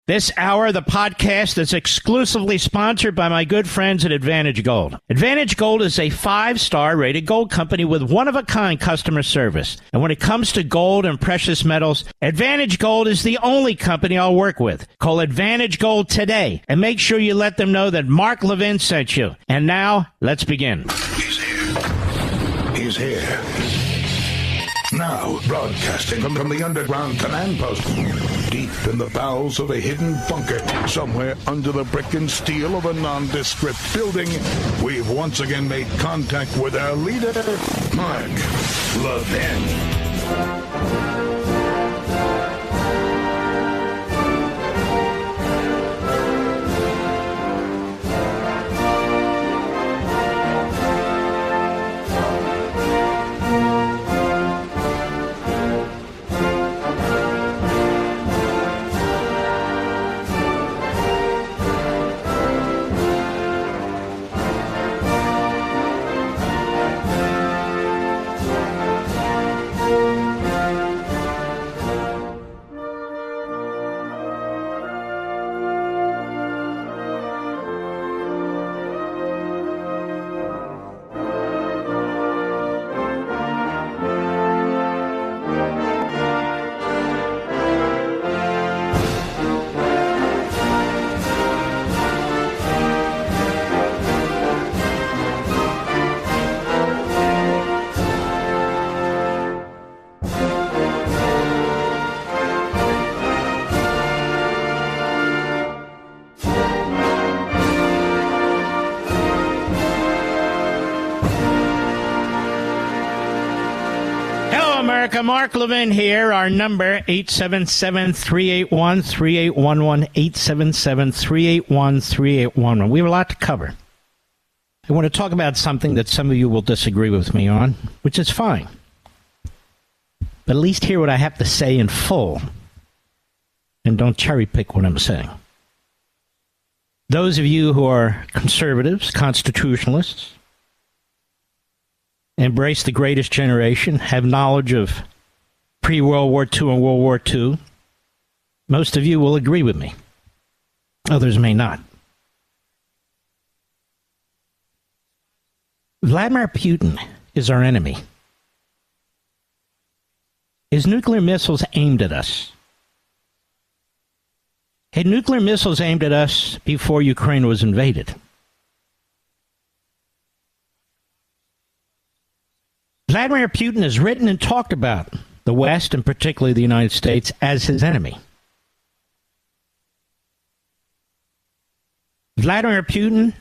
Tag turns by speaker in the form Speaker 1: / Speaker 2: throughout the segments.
Speaker 1: This hour of the podcast is exclusively sponsored by my good friends at Advantage Gold. Advantage Gold is a 5-star rated gold company with one-of-a-kind customer service. And when it comes to gold and precious metals, Advantage Gold is the only company I'll work with. Call Advantage Gold today and make sure you let them know that Mark Levin sent you. And now, let's begin.
Speaker 2: He's here. He's here. Now, broadcasting from the underground command post, deep in the bowels of a hidden bunker, somewhere under the brick and steel of a nondescript building, we've once again made contact with our leader, Mark Levin.
Speaker 1: Mark Levin here. Our number, 877-381-3811, 877-381-3811. We have a lot to cover. I want to talk about something that some of you will disagree with me on, which is fine. But at least hear what I have to say in full, and don't cherry pick what I'm saying. Those of you who are conservatives, constitutionalists, embrace the greatest generation, have knowledge of pre-World War II and World War II, most of you will agree with me. Others may not. Vladimir Putin is our enemy. His nuclear missiles aimed at us. Had nuclear missiles aimed at us before Ukraine was invaded. Vladimir Putin has written and talked about the West, and particularly the United States, as his enemy. Vladimir Putin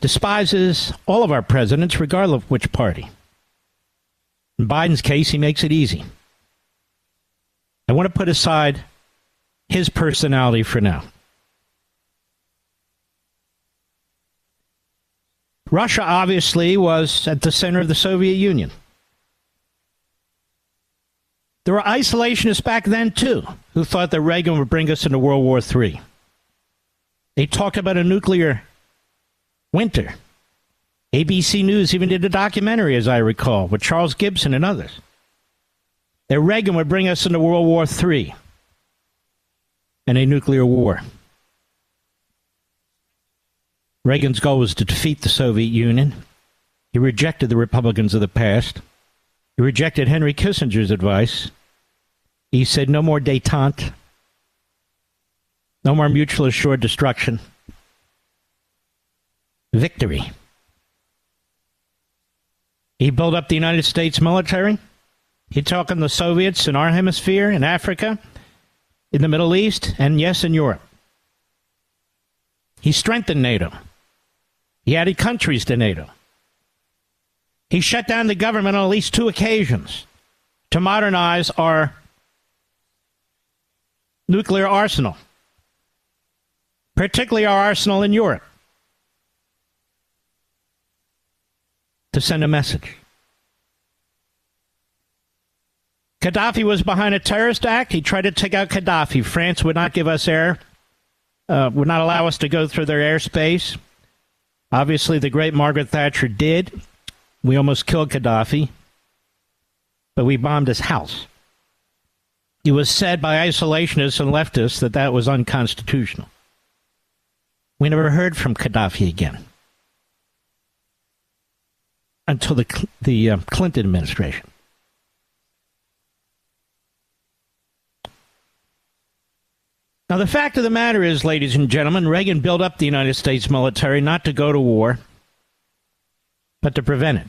Speaker 1: despises all of our presidents, regardless of which party. In Biden's case, he makes it easy. I want to put aside his personality for now. Russia obviously was at the center of the Soviet Union. There were isolationists back then, too, who thought that Reagan would bring us into World War III. They talked about a nuclear winter. ABC News even did a documentary, as I recall, with Charles Gibson and others, that Reagan would bring us into World War III and a nuclear war. Reagan's goal was to defeat the Soviet Union. He rejected the Republicans of the past. He rejected Henry Kissinger's advice. He said no more détente, no more mutually assured destruction. Victory. He built up the United States military. He took on the Soviets in our hemisphere, in Africa, in the Middle East, and yes, in Europe. He strengthened NATO. He added countries to NATO. He shut down the government on at least 2 occasions to modernize our nuclear arsenal, particularly our arsenal in Europe, to send a message. Gaddafi was behind a terrorist act. He tried to take out Gaddafi. France would not give us air, would not allow us to go through their airspace. Obviously, the great Margaret Thatcher did. We almost killed Gaddafi, but we bombed his house. it was said by isolationists and leftists that that was unconstitutional. We never heard from Gaddafi again until the Clinton administration. Now, the fact of the matter is, ladies and gentlemen, Reagan built up the United States military not to go to war, but to prevent it.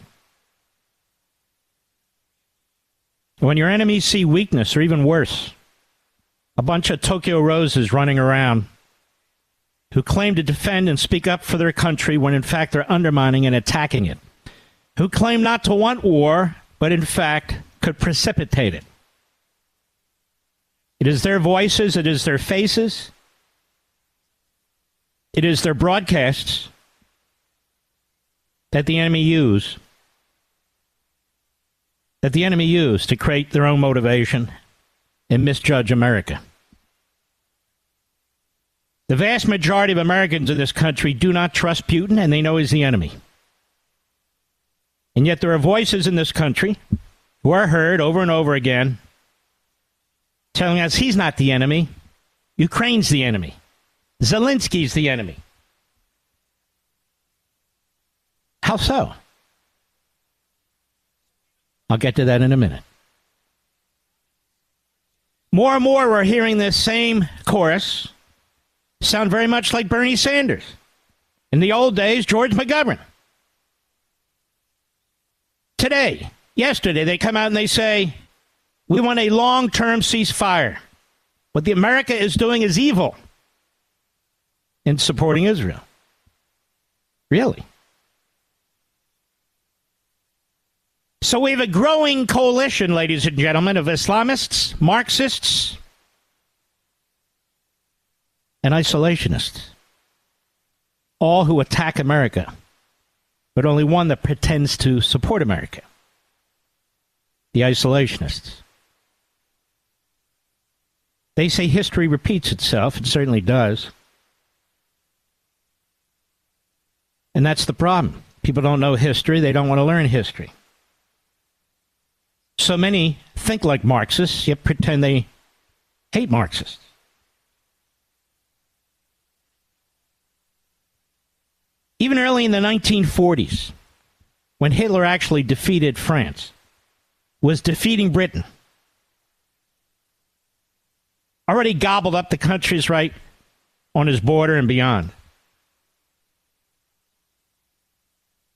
Speaker 1: When your enemies see weakness, or even worse, a bunch of Tokyo Roses running around who claim to defend and speak up for their country when in fact they're undermining and attacking it, who claim not to want war, but in fact could precipitate it. It is their voices, it is their faces, it is their broadcasts that the enemy use to create their own motivation and misjudge America. The vast majority of Americans in this country do not trust Putin, and they know he's the enemy. And yet there are voices in this country who are heard over and over again telling us he's not the enemy. Ukraine's the enemy. Zelensky's the enemy. How so? I'll get to that in a minute. More and more we're hearing this same chorus sound very much like Bernie Sanders. In the old days, George McGovern. Yesterday, they come out and they say, we want a long-term ceasefire. What the America is doing is evil in supporting Israel. Really? So we have a growing coalition, ladies and gentlemen, of Islamists, Marxists, and isolationists, all who attack America, but only one that pretends to support America, the isolationists. They say history repeats itself. It certainly does. And that's the problem. People don't know history. They don't want to learn history. So many think like Marxists, yet pretend they hate Marxists. Even early in the 1940s, when Hitler actually defeated France, was defeating Britain, already gobbled up the countries right on his border and beyond.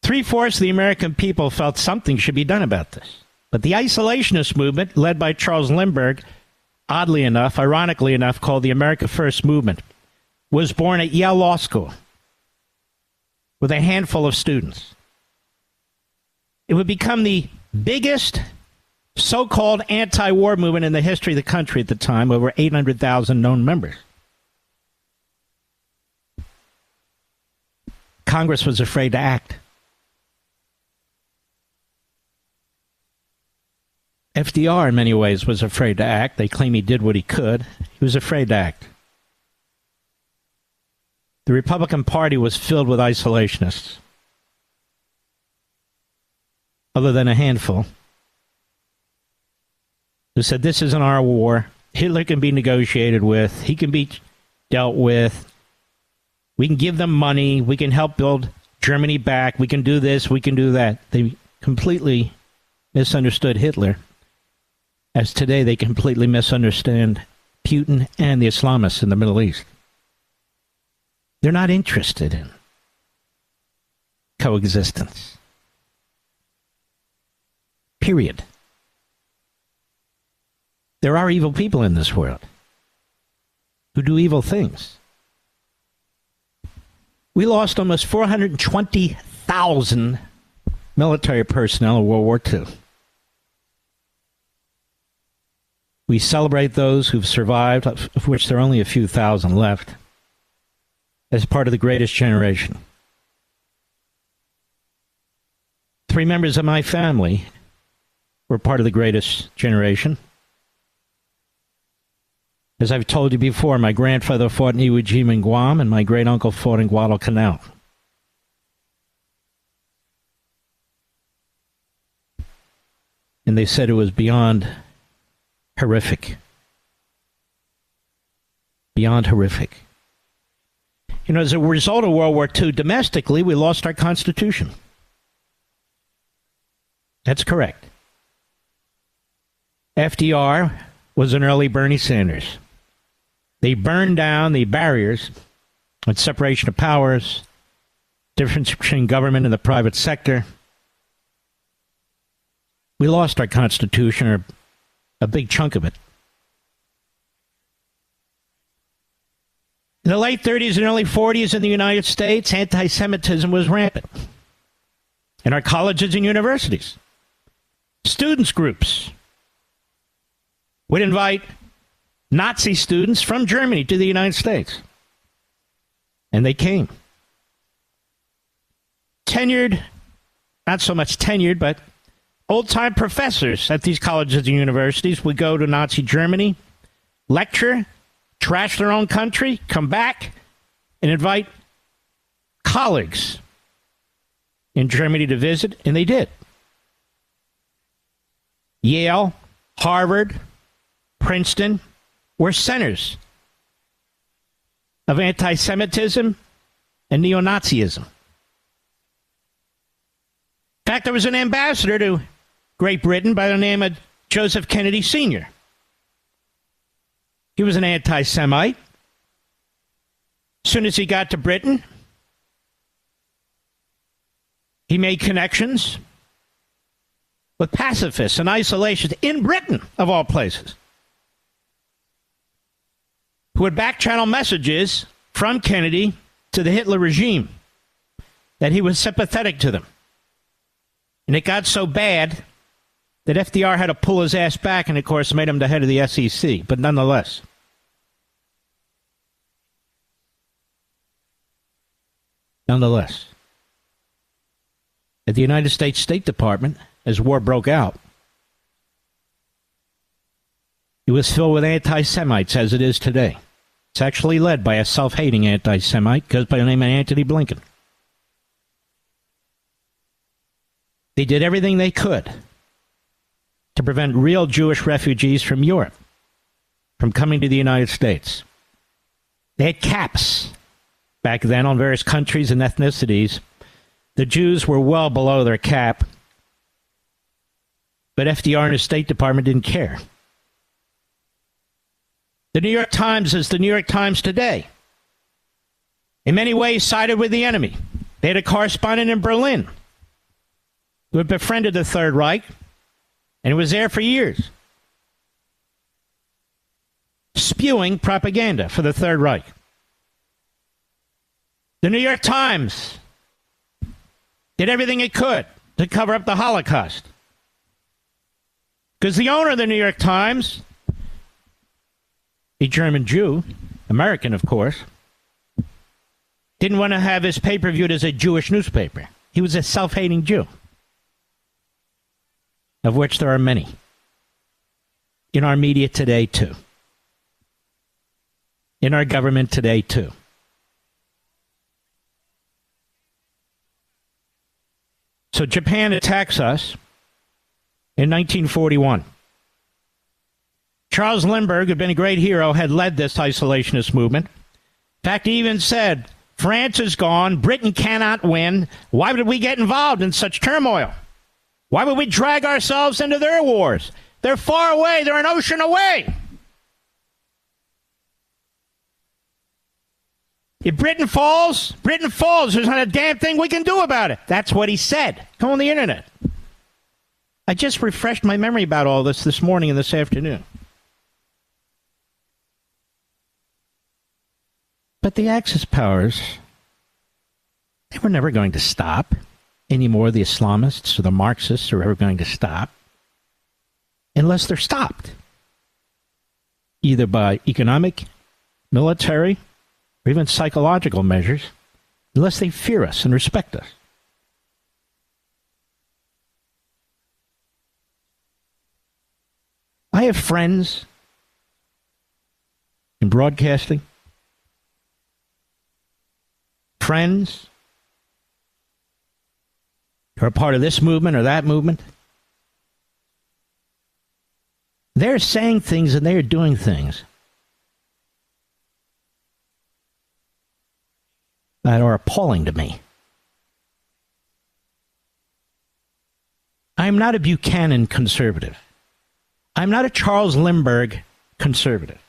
Speaker 1: 3/4 of the American people felt something should be done about this. But the isolationist movement, led by Charles Lindbergh, oddly enough, ironically enough, called the America First Movement, was born at Yale Law School with a handful of students. It would become the biggest so-called anti-war movement in the history of the country at the time, over 800,000 known members. Congress was afraid to act. FDR, in many ways, was afraid to act. They claim he did what he could. He was afraid to act. The Republican Party was filled with isolationists, other than a handful, who said, this isn't our war. Hitler can be negotiated with. He can be dealt with. We can give them money. We can help build Germany back. We can do this. We can do that. They completely misunderstood Hitler, as today they completely misunderstand Putin and the Islamists in the Middle East. They're not interested in coexistence. Period. There are evil people in this world who do evil things. We lost almost 420,000 military personnel in World War II. We celebrate those who've survived, of which there are only a few thousand left, as part of the greatest generation. 3 members of my family were part of the greatest generation. As I've told you before, my grandfather fought in Iwo Jima and Guam, and my great-uncle fought in Guadalcanal. And they said it was beyond horrific Beyond horrific. You know, as a result of World War II, domestically, we lost our Constitution. That's correct. FDR was an early Bernie Sanders. They burned down the barriers and separation of powers, difference between government and the private sector. We lost our Constitution, or a big chunk of it. In the late 30s and early 40s in the United States, anti-Semitism was rampant in our colleges and universities. Students groups would invite Nazi students from Germany to the United States. And they came. Tenured, not so much tenured, but old-time professors at these colleges and universities would go to Nazi Germany, lecture, trash their own country, come back, and invite colleagues in Germany to visit, and they did. Yale, Harvard, Princeton were centers of anti-Semitism and neo-Nazism. In fact, there was an ambassador to Great Britain by the name of Joseph Kennedy Sr. He was an anti-Semite. As soon as he got to Britain, he made connections with pacifists and isolationists in Britain, of all places, who would back-channel messages from Kennedy to the Hitler regime that he was sympathetic to them. And it got so bad that FDR had to pull his ass back and, of course, made him the head of the SEC. But nonetheless, at the United States State Department, as war broke out, it was filled with anti-Semites, as it is today. It's actually led by a self-hating anti-Semite, goes by the name of Antony Blinken. They did everything they could to prevent real Jewish refugees from Europe from coming to the United States. They had caps back then on various countries and ethnicities. The Jews were well below their cap, but FDR and his State Department didn't care. The New York Times is the New York Times today. In many ways, sided with the enemy. They had a correspondent in Berlin who had befriended the Third Reich, and he was there for years, spewing propaganda for the Third Reich. The New York Times did everything it could to cover up the Holocaust, because the owner of the New York Times, a German Jew, American, of course, didn't want to have his paper viewed as a Jewish newspaper. He was a self-hating Jew, of which there are many in our media today, too. In our government today, too. So Japan attacks us in 1941. Charles Lindbergh, who'd been a great hero, had led this isolationist movement. In fact, he even said, France is gone, Britain cannot win. Why would we get involved in such turmoil? Why would we drag ourselves into their wars? They're far away. They're an ocean away. If Britain falls, Britain falls. There's not a damn thing we can do about it. That's what he said. Go on the internet. I just refreshed my memory about all this morning and this afternoon. But the Axis powers, they were never going to stop. Any more the Islamists or the Marxists are ever going to stop unless they're stopped, either by economic, military, or even psychological measures, unless they fear us and respect us. I have friends in broadcasting, friends who are part of this movement or that movement. They're saying things and they're doing things that are appalling to me. I'm not a Buchanan conservative. I'm not a Charles Lindbergh conservative.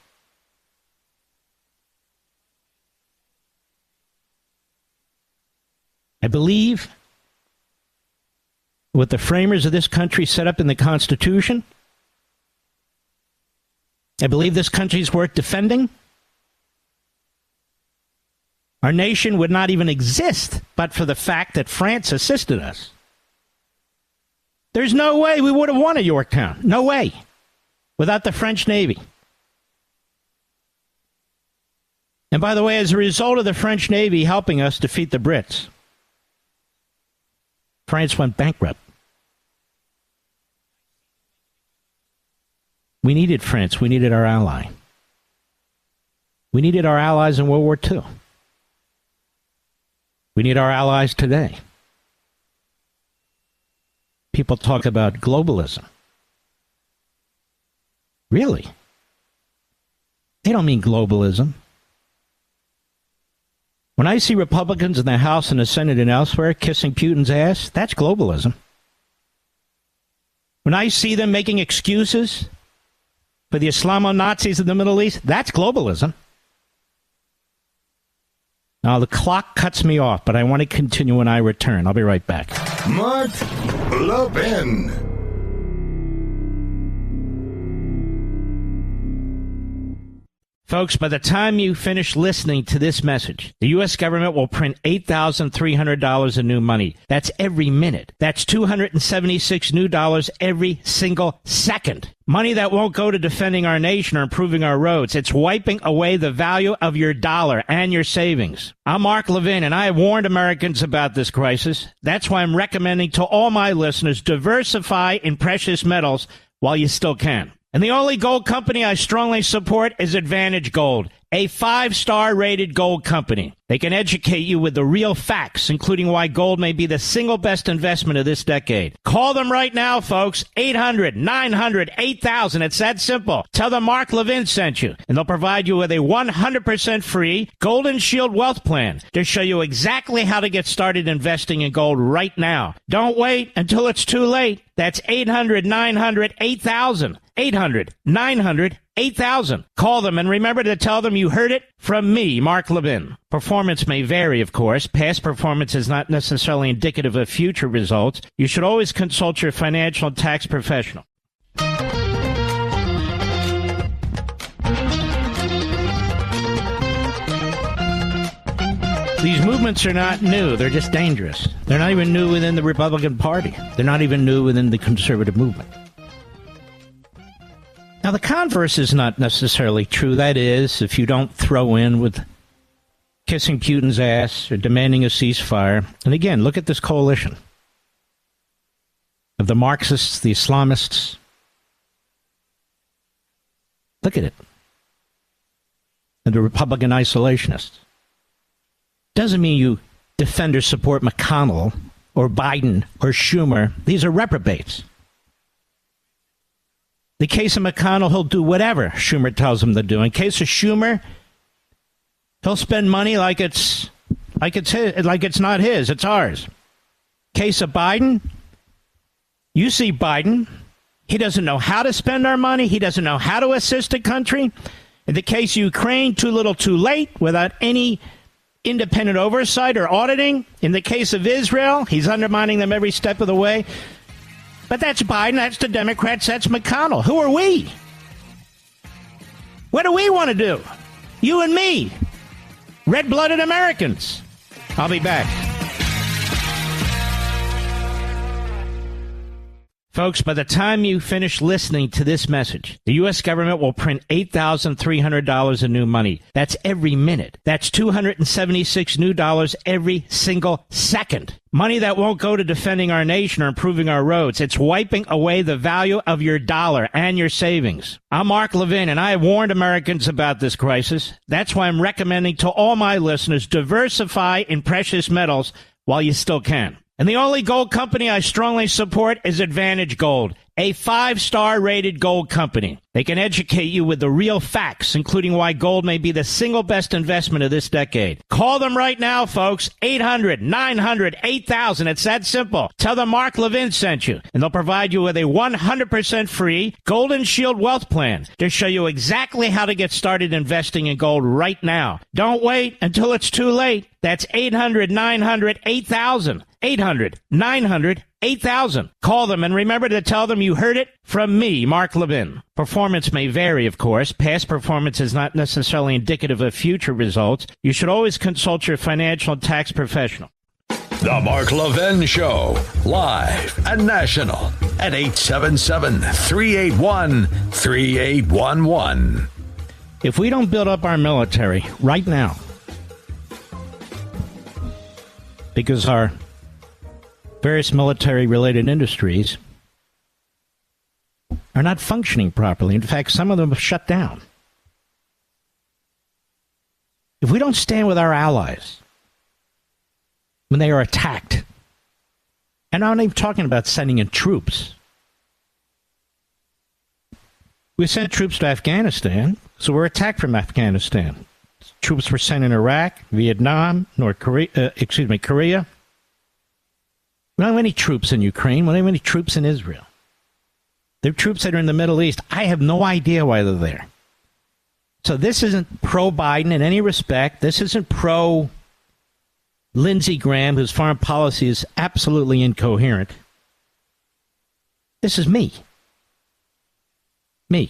Speaker 1: I believe what the framers of this country set up in the Constitution. I believe this country is worth defending. Our nation would not even exist but for the fact that France assisted us. There's no way we would have won at Yorktown. No way. Without the French Navy. And by the way, as a result of the French Navy helping us defeat the Brits, France went bankrupt. We needed France. We needed our ally. We needed our allies in World War II. We need our allies today. People talk about globalism. Really? They don't mean globalism. When I see Republicans in the House and the Senate and elsewhere kissing Putin's ass, that's globalism. When I see them making excuses for the Islamo-Nazis in the Middle East, that's globalism. Now, the clock cuts me off, but I want to continue when I return. I'll be right back.
Speaker 2: Mark Levin.
Speaker 1: Folks, by the time you finish listening to this message, the U.S. government will print $8,300 in new money. That's every minute. That's $276 new dollars every single second. Money that won't go to defending our nation or improving our roads. It's wiping away the value of your dollar and your savings. I'm Mark Levin, and I have warned Americans about this crisis. That's why I'm recommending to all my listeners, diversify in precious metals while you still can. And the only gold company I strongly support is Advantage Gold, a 5-star rated gold company. They can educate you with the real facts, including why gold may be the single best investment of this decade. Call them right now, folks. 800-900-8000. It's that simple. Tell them Mark Levin sent you, and they'll provide you with a 100% free Golden Shield Wealth Plan to show you exactly how to get started investing in gold right now. Don't wait until it's too late. That's 800-900-8000. 800-900-8000. Call them and remember to tell them you heard it from me, Mark Levin. Performance may vary, of course. Past performance is not necessarily indicative of future results. You should always consult your financial and tax professional. These movements are not new. They're just dangerous. They're not even new within the Republican Party. They're not even new within the conservative movement. Now, the converse is not necessarily true. That is, if you don't throw in with kissing Putin's ass or demanding a ceasefire. And again, look at this coalition of the Marxists, the Islamists. Look at it. And the Republican isolationists. Doesn't mean you defend or support McConnell or Biden or Schumer. These are reprobates. In the case of McConnell, he'll do whatever Schumer tells him to do. In case of Schumer, he'll spend money like it's not his, it's ours. Case of Biden, you see Biden, he doesn't know how to spend our money. He doesn't know how to assist the country. In the case of Ukraine, too little, too late, without any independent oversight or auditing. In the case of Israel, he's undermining them every step of the way. But that's Biden, that's the Democrats, that's McConnell. Who are we? What do we want to do? You and me. Red-blooded Americans. I'll be back. Folks, by the time you finish listening to this message, the U.S. government will print $8,300 in new money. That's every minute. That's $276 new dollars every single second. Money that won't go to defending our nation or improving our roads. It's wiping away the value of your dollar and your savings. I'm Mark Levin, and I have warned Americans about this crisis. That's why I'm recommending to all my listeners, diversify in precious metals while you still can. And the only gold company I strongly support is Advantage Gold, a 5-star rated gold company. They can educate you with the real facts, including why gold may be the single best investment of this decade. Call them right now, folks. 800-900-8000. It's that simple. Tell them Mark Levin sent you, and they'll provide you with a 100% free Golden Shield Wealth Plan to show you exactly how to get started investing in gold right now. Don't wait until it's too late. That's 800-900-8000. 800-900-8000. Call them and remember to tell them you heard it from me, Mark Levin. Performance may vary, of course. Past performance is not necessarily indicative of future results. You should always consult your financial and tax professional.
Speaker 3: The Mark Levin Show, live and national at 877-381-3811.
Speaker 1: If we don't build up our military right now, because our various military-related industries are not functioning properly. In fact, some of them have shut down. If we don't stand with our allies when they are attacked, and I'm not even talking about sending in troops. We sent troops to Afghanistan, so we're attacked from Afghanistan. Troops were sent in Iraq, Vietnam, Korea. We don't have any troops in Ukraine. We don't have any troops in Israel. There are troops that are in the Middle East. I have no idea why they're there. So this isn't pro-Biden in any respect. This isn't pro-Lindsey Graham, whose foreign policy is absolutely incoherent. This is me. Me.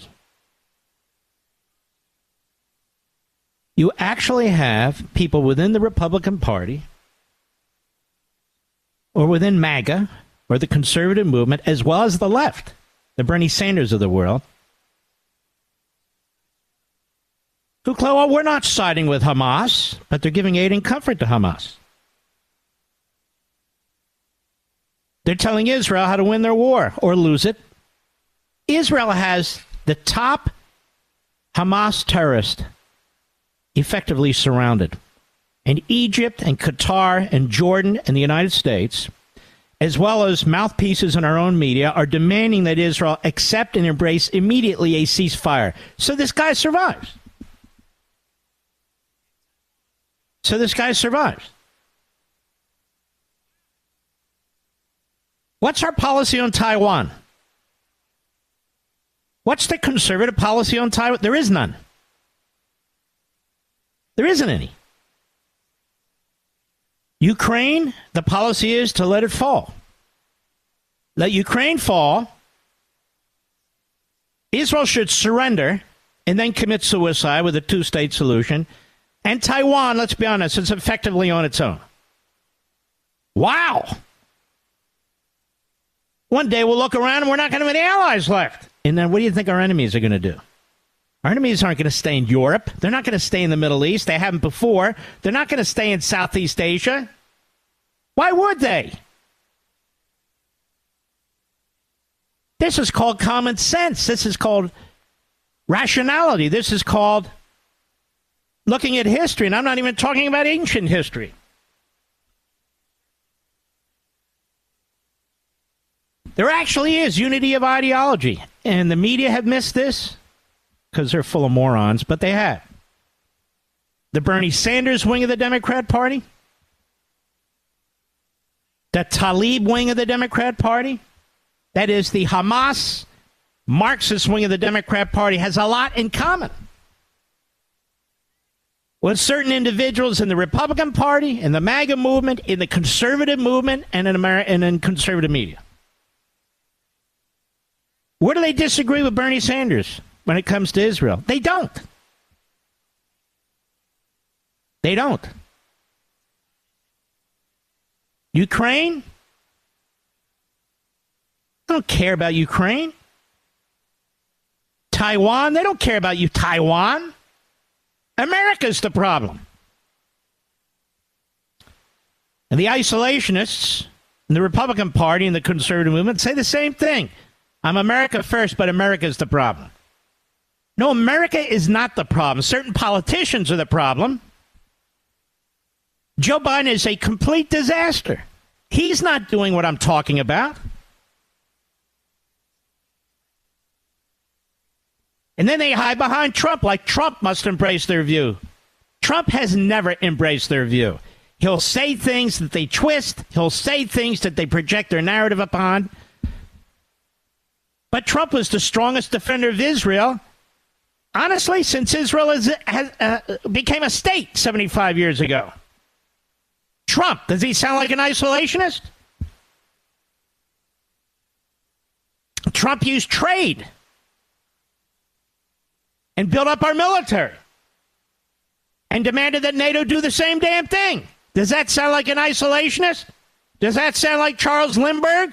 Speaker 1: You actually have people within the Republican Party or within MAGA or the conservative movement, as well as the left, the Bernie Sanders of the world, who claim, well, we're not siding with Hamas, but they're giving aid and comfort to Hamas. They're telling Israel how to win their war or lose it. Israel has the top Hamas terrorist effectively surrounded. And Egypt and Qatar and Jordan and the United States, as well as mouthpieces in our own media, are demanding that Israel accept and embrace immediately a ceasefire. So this guy survives. What's our policy on Taiwan? What's the conservative policy on Taiwan? There is none. There isn't any. Ukraine, the policy is to let it fall. Let Ukraine fall. Israel should surrender and then commit suicide with a two-state solution. And Taiwan, let's be honest, is effectively on its own. Wow. One day we'll look around and we're not going to have any allies left. And then what do you think our enemies are going to do? Our enemies aren't going to stay in Europe. They're not going to stay in the Middle East. They haven't before. They're not going to stay in Southeast Asia. Why would they? This is called common sense. This is called rationality. This is called looking at history. And I'm not even talking about ancient history. There actually is unity of ideology. And the media have missed this because they're full of morons, but they have. The Bernie Sanders wing of the Democrat Party, the Tlaib wing of the Democrat Party, that is the Hamas Marxist wing of the Democrat Party, has a lot in common with certain individuals in the Republican Party, in the MAGA movement, in the conservative movement, and in conservative media. Where do they disagree with Bernie Sanders when it comes to Israel? They don't. They don't. Ukraine? They don't care about Ukraine. Taiwan? They don't care about you, Taiwan. America's the problem. And the isolationists in the Republican Party and the conservative movement say the same thing. I'm America first, but America's the problem. No, America is not the problem. Certain politicians are the problem. Joe Biden is a complete disaster. He's not doing what I'm talking about. And then they hide behind Trump, like Trump must embrace their view. Trump has never embraced their view. He'll say things that they twist. He'll say things that they project their narrative upon. But Trump was the strongest defender of Israel, honestly, since Israel became a state 75 years ago. Trump, does he sound like an isolationist? Trump used trade and built up our military and demanded that NATO do the same damn thing. Does that sound like an isolationist? Does that sound like Charles Lindbergh?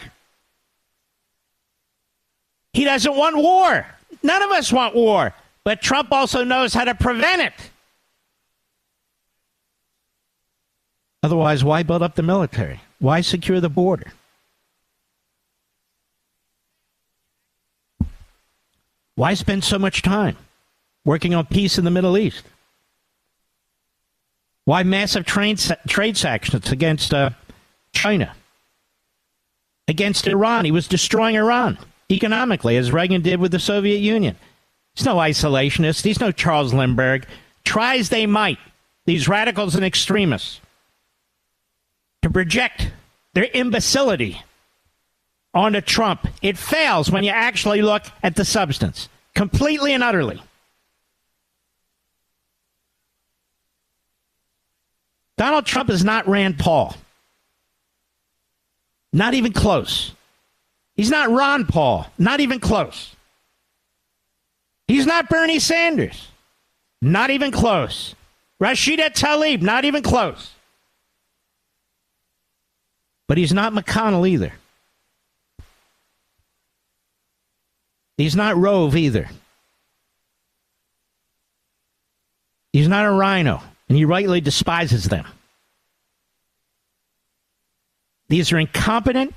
Speaker 1: He doesn't want war. None of us want war. But Trump also knows how to prevent it. Otherwise, why build up the military? Why secure the border? Why spend so much time working on peace in the Middle East? Why massive trade sanctions against China? Against Iran? He was destroying Iran economically, as Reagan did with the Soviet Union. He's no isolationist. He's no Charles Lindbergh. Try as they might, these radicals and extremists, to project their imbecility onto Trump. It fails when you actually look at the substance, completely and utterly. Donald Trump is not Rand Paul. Not even close. He's not Ron Paul. Not even close. He's not Bernie Sanders. Not even close. Rashida Tlaib. Not even close. But he's not McConnell either. He's not Rove either. He's not a rhino, and he rightly despises them. These are incompetent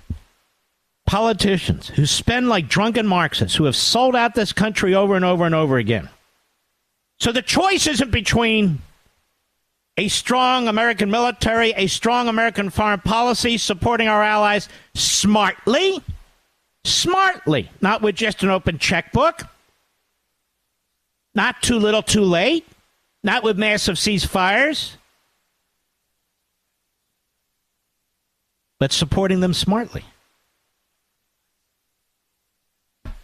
Speaker 1: politicians who spend like drunken Marxists, who have sold out this country over and over and over again. So the choice isn't between a strong American military, a strong American foreign policy, supporting our allies smartly, not with just an open checkbook, not too little too late, not with massive ceasefires, but supporting them smartly.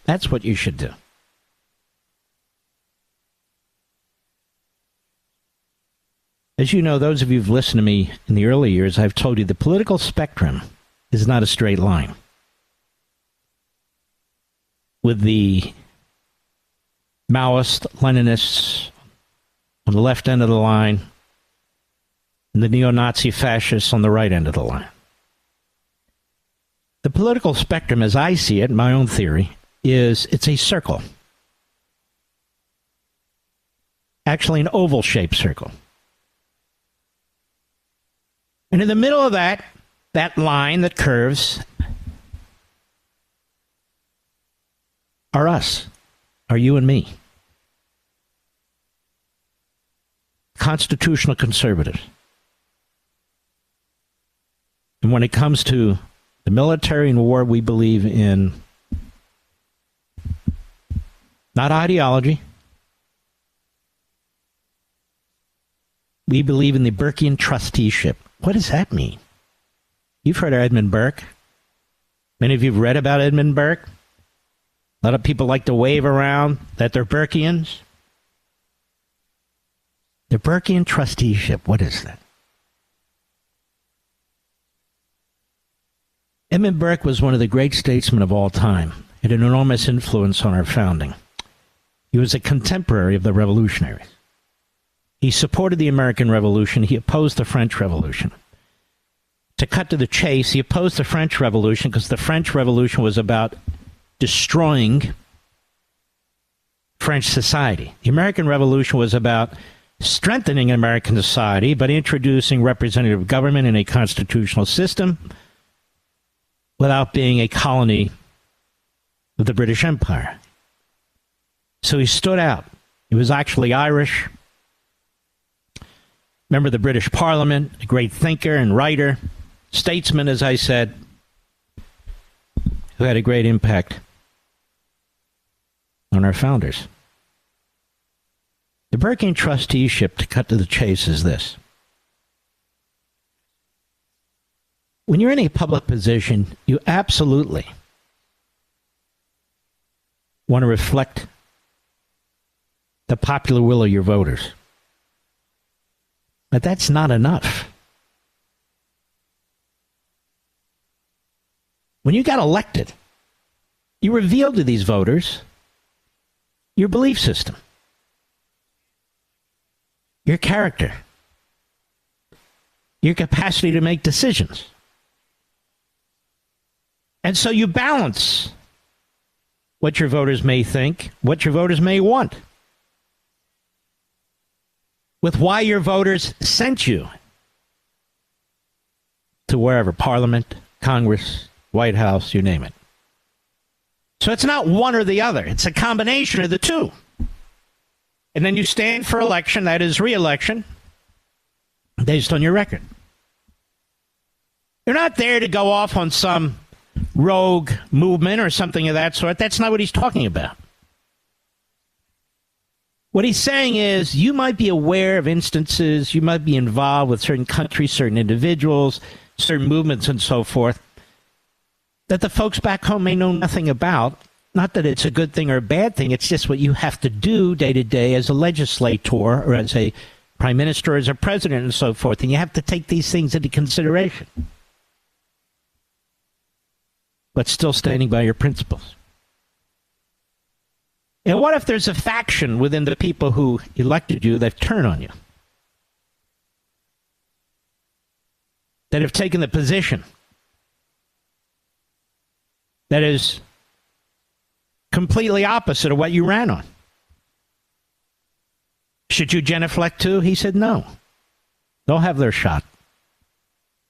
Speaker 1: That's what you should do. As you know, those of you who've listened to me in the early years, I've told you the political spectrum is not a straight line. With the Maoist, Leninists on the left end of the line, and the neo-Nazi fascists on the right end of the line. The political spectrum, as I see it, my own theory, it's a circle. Actually, an oval-shaped circle. And in the middle of that line that curves, are us, are you and me. Constitutional conservatives. And when it comes to the military and war, we believe in not ideology. We believe in the Burkean trusteeship. What does that mean? You've heard of Edmund Burke. Many of you have read about Edmund Burke. A lot of people like to wave around that they're Burkeans. The Burkean trusteeship, what is that? Edmund Burke was one of the great statesmen of all time. Had an enormous influence on our founding. He was a contemporary of the revolutionaries. He supported the American Revolution. He opposed the French Revolution. To cut to the chase, he opposed the French Revolution because the French Revolution was about destroying French society. The American Revolution was about strengthening American society by introducing representative government in a constitutional system without being a colony of the British Empire. So he stood out. He was actually Irish. Member of the British Parliament, a great thinker and writer, statesman, as I said, who had a great impact on our founders. The Berkey trusteeship, to cut to the chase, is this. When you're in a public position, you absolutely want to reflect the popular will of your voters. But that's not enough. When you got elected, you revealed to these voters your belief system, your character, your capacity to make decisions. And so you balance what your voters may think, what your voters may want, with why your voters sent you to wherever, Parliament, Congress, White House, you name it. So it's not one or the other. It's a combination of the two. And then you stand for election, that is re-election, based on your record. You're not there to go off on some rogue movement or something of that sort. That's not what he's talking about. What he's saying is you might be aware of instances, you might be involved with certain countries, certain individuals, certain movements and so forth, that the folks back home may know nothing about. Not that it's a good thing or a bad thing. It's just what you have to do day to day as a legislator or as a prime minister, as a president and so forth. And you have to take these things into consideration. But still standing by your principles. And what if there's a faction within the people who elected you that turn on you? That have taken the position that is completely opposite of what you ran on. Should you genuflect too? He said no. They'll have their shot.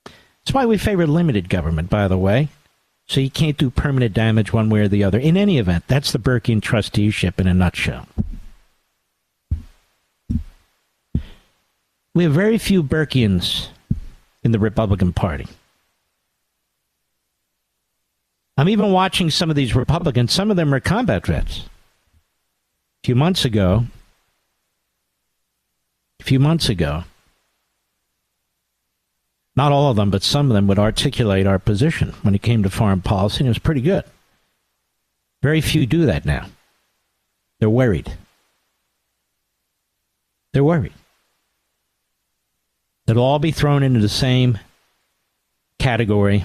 Speaker 1: That's why we favor limited government, by the way. So you can't do permanent damage one way or the other. In any event, that's the Berkey trusteeship in a nutshell. We have very few Berkeyans in the Republican Party. I'm even watching some of these Republicans. Some of them are combat vets. A few months ago, not all of them, but some of them would articulate our position when it came to foreign policy, and it was pretty good. Very few do that now. They're worried. They're worried. They'll all be thrown into the same category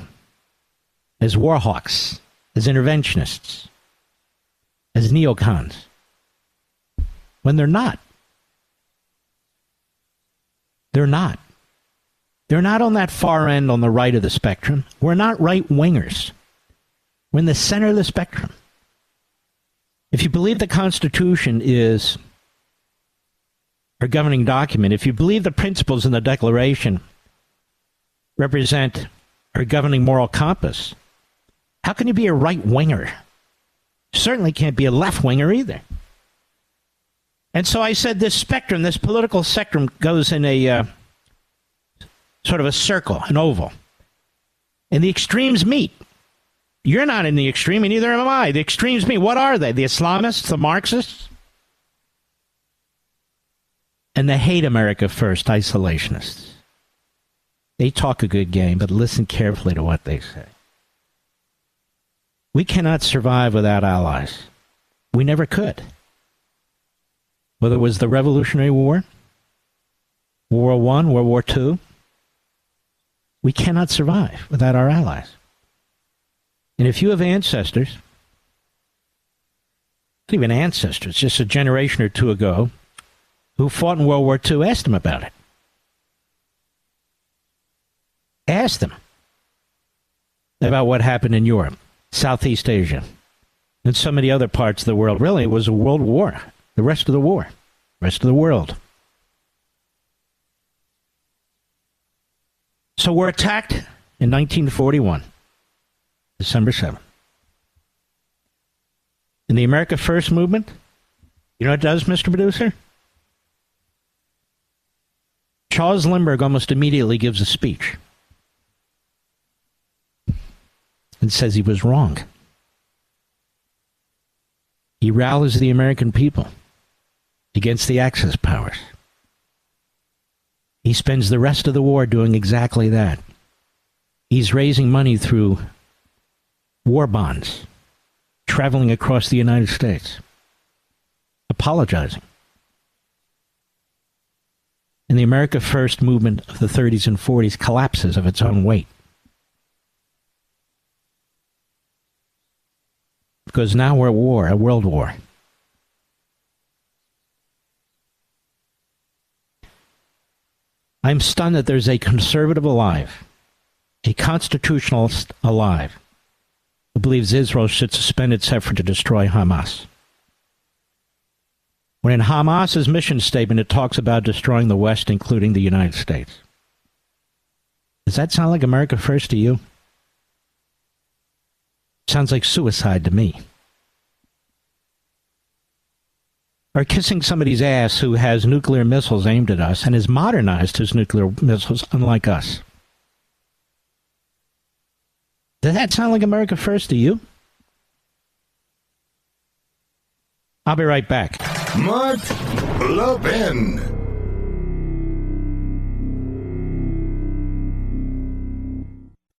Speaker 1: as war hawks, as interventionists, as neocons, when they're not. They're not. They're not on that far end on the right of the spectrum. We're not right-wingers. We're in the center of the spectrum. If you believe the Constitution is our governing document, if you believe the principles in the Declaration represent our governing moral compass, how can you be a right-winger? Certainly can't be a left-winger either. And so I said this spectrum, this political spectrum goes in a sort of a circle, an oval. And the extremes meet. You're not in the extreme, and neither am I. The extremes meet. What are they? The Islamists, the Marxists? And the hate America first isolationists. They talk a good game, but listen carefully to what they say. We cannot survive without allies. We never could. Whether it was the Revolutionary War, World War I, World War II, we cannot survive without our allies. And if you have ancestors, not even ancestors, just a generation or two ago, who fought in World War II, ask them about it. Ask them about what happened in Europe, Southeast Asia, and so many other parts of the world. Really, it was a world war. The rest of the war, rest of the world. So we're attacked in 1941, December 7th. In the America First movement, you know what it does, Mr. Producer? Charles Lindbergh almost immediately gives a speech and says he was wrong. He rallies the American people. against the Axis powers. He spends the rest of the war doing exactly that. He's raising money through war bonds, traveling across the United States, apologizing. And the America First movement of the 30s and 40s collapses of its own weight. Because now we're at war, a world war. I'm stunned that there's a conservative alive, a constitutionalist alive, who believes Israel should suspend its effort to destroy Hamas. When in Hamas's mission statement it talks about destroying the West, including the United States. Does that sound like America First to you? Sounds like suicide to me. Or kissing somebody's ass who has nuclear missiles aimed at us and has modernized his nuclear missiles unlike us. Does that sound like America First to you? I'll be right back.
Speaker 2: Mark Levin.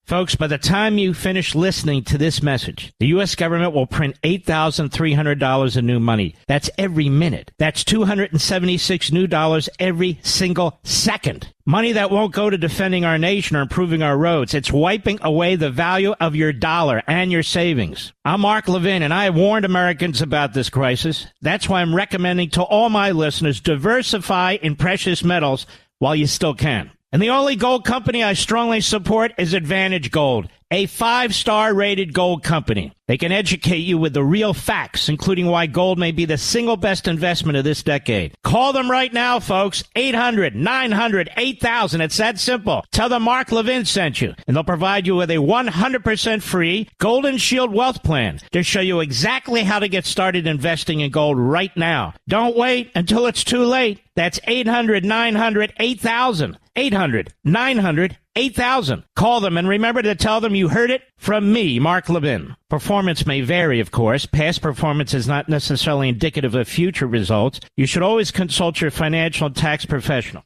Speaker 1: Folks, by the time you finish listening to this message, the U.S. government will print $8,300 in new money. That's every minute. That's $276 new dollars every single second. Money that won't go to defending our nation or improving our roads. It's wiping away the value of your dollar and your savings. I'm Mark Levin, and I have warned Americans about this crisis. That's why I'm recommending to all my listeners, diversify in precious metals while you still can. And the only gold company I strongly support is Advantage Gold, a 5-star rated gold company. They can educate you with the real facts, including why gold may be the single best investment of this decade. Call them right now, folks. 800-900-8000. It's that simple. Tell them Mark Levin sent you, and they'll provide you with a 100% free Golden Shield Wealth Plan to show you exactly how to get started investing in gold right now. Don't wait until it's too late. That's 800-900-8000. 800-900-8000. Call them and remember to tell them you heard it from me, Mark Levin. Performance may vary, of course. Past performance is not necessarily indicative of future results. You should always consult your financial and tax professional.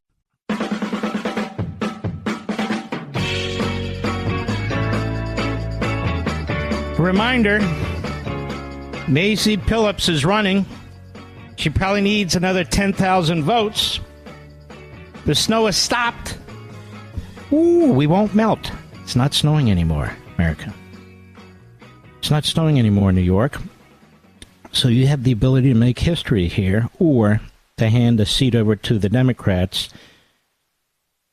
Speaker 1: Reminder, Macy Phillips is running. She probably needs another 10,000 votes. The snow has stopped. Ooh, we won't melt. It's not snowing anymore, America. It's not snowing anymore in New York. So you have the ability to make history here, or to hand a seat over to the Democrats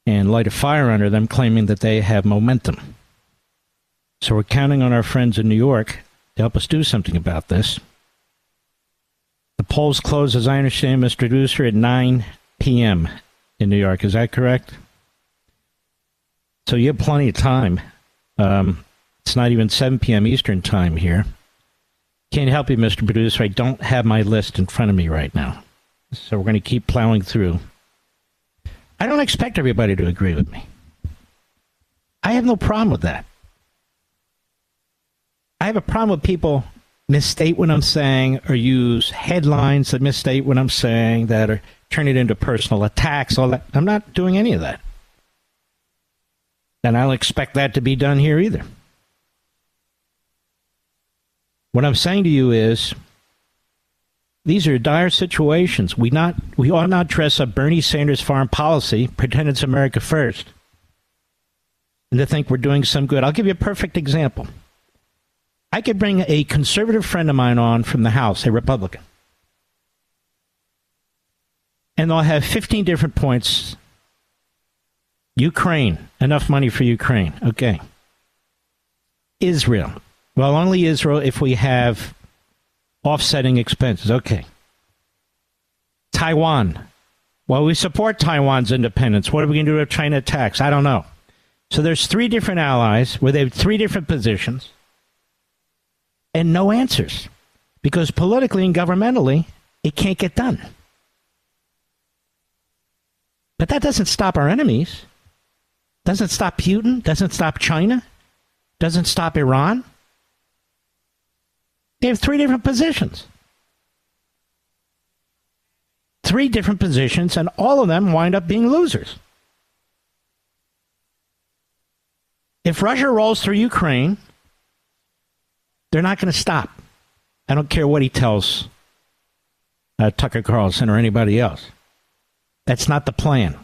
Speaker 1: and light a fire under them, claiming that they have momentum. So we're counting on our friends in New York to help us do something about this. The polls close, as I understand, Mr. Producer, at 9 p.m. in New York. Is that correct? So you have plenty of time. It's not even 7 p.m. Eastern time here. Can't help you, Mr. Producer. I don't have my list in front of me right now. So we're going to keep plowing through. I don't expect everybody to agree with me. I have no problem with that. I have a problem with people misstate what I'm saying or use headlines that misstate what I'm saying, that are turn it into personal attacks, all that. I'm not doing any of that. And I don't expect that to be done here either. What I'm saying to you is, these are dire situations. We ought not dress up Bernie Sanders' foreign policy, pretend it's America first, and to think we're doing some good. I'll give you a perfect example. I could bring a conservative friend of mine on from the House, a Republican, and they'll have 15 different points. Ukraine, enough money for Ukraine. Okay. Israel. Well, only Israel if we have offsetting expenses. Okay. Taiwan. Well, we support Taiwan's independence. What are we going to do if China attacks? I don't know. So there's 3 different allies where they have 3 different positions and no answers, because politically and governmentally, it can't get done. But that doesn't stop our enemies. Doesn't stop Putin. Doesn't stop China. Doesn't stop Iran. They have 3 different positions. 3 different positions, and all of them wind up being losers. If Russia rolls through Ukraine, they're not going to stop. I don't care what he tells Tucker Carlson or anybody else. That's not the plan.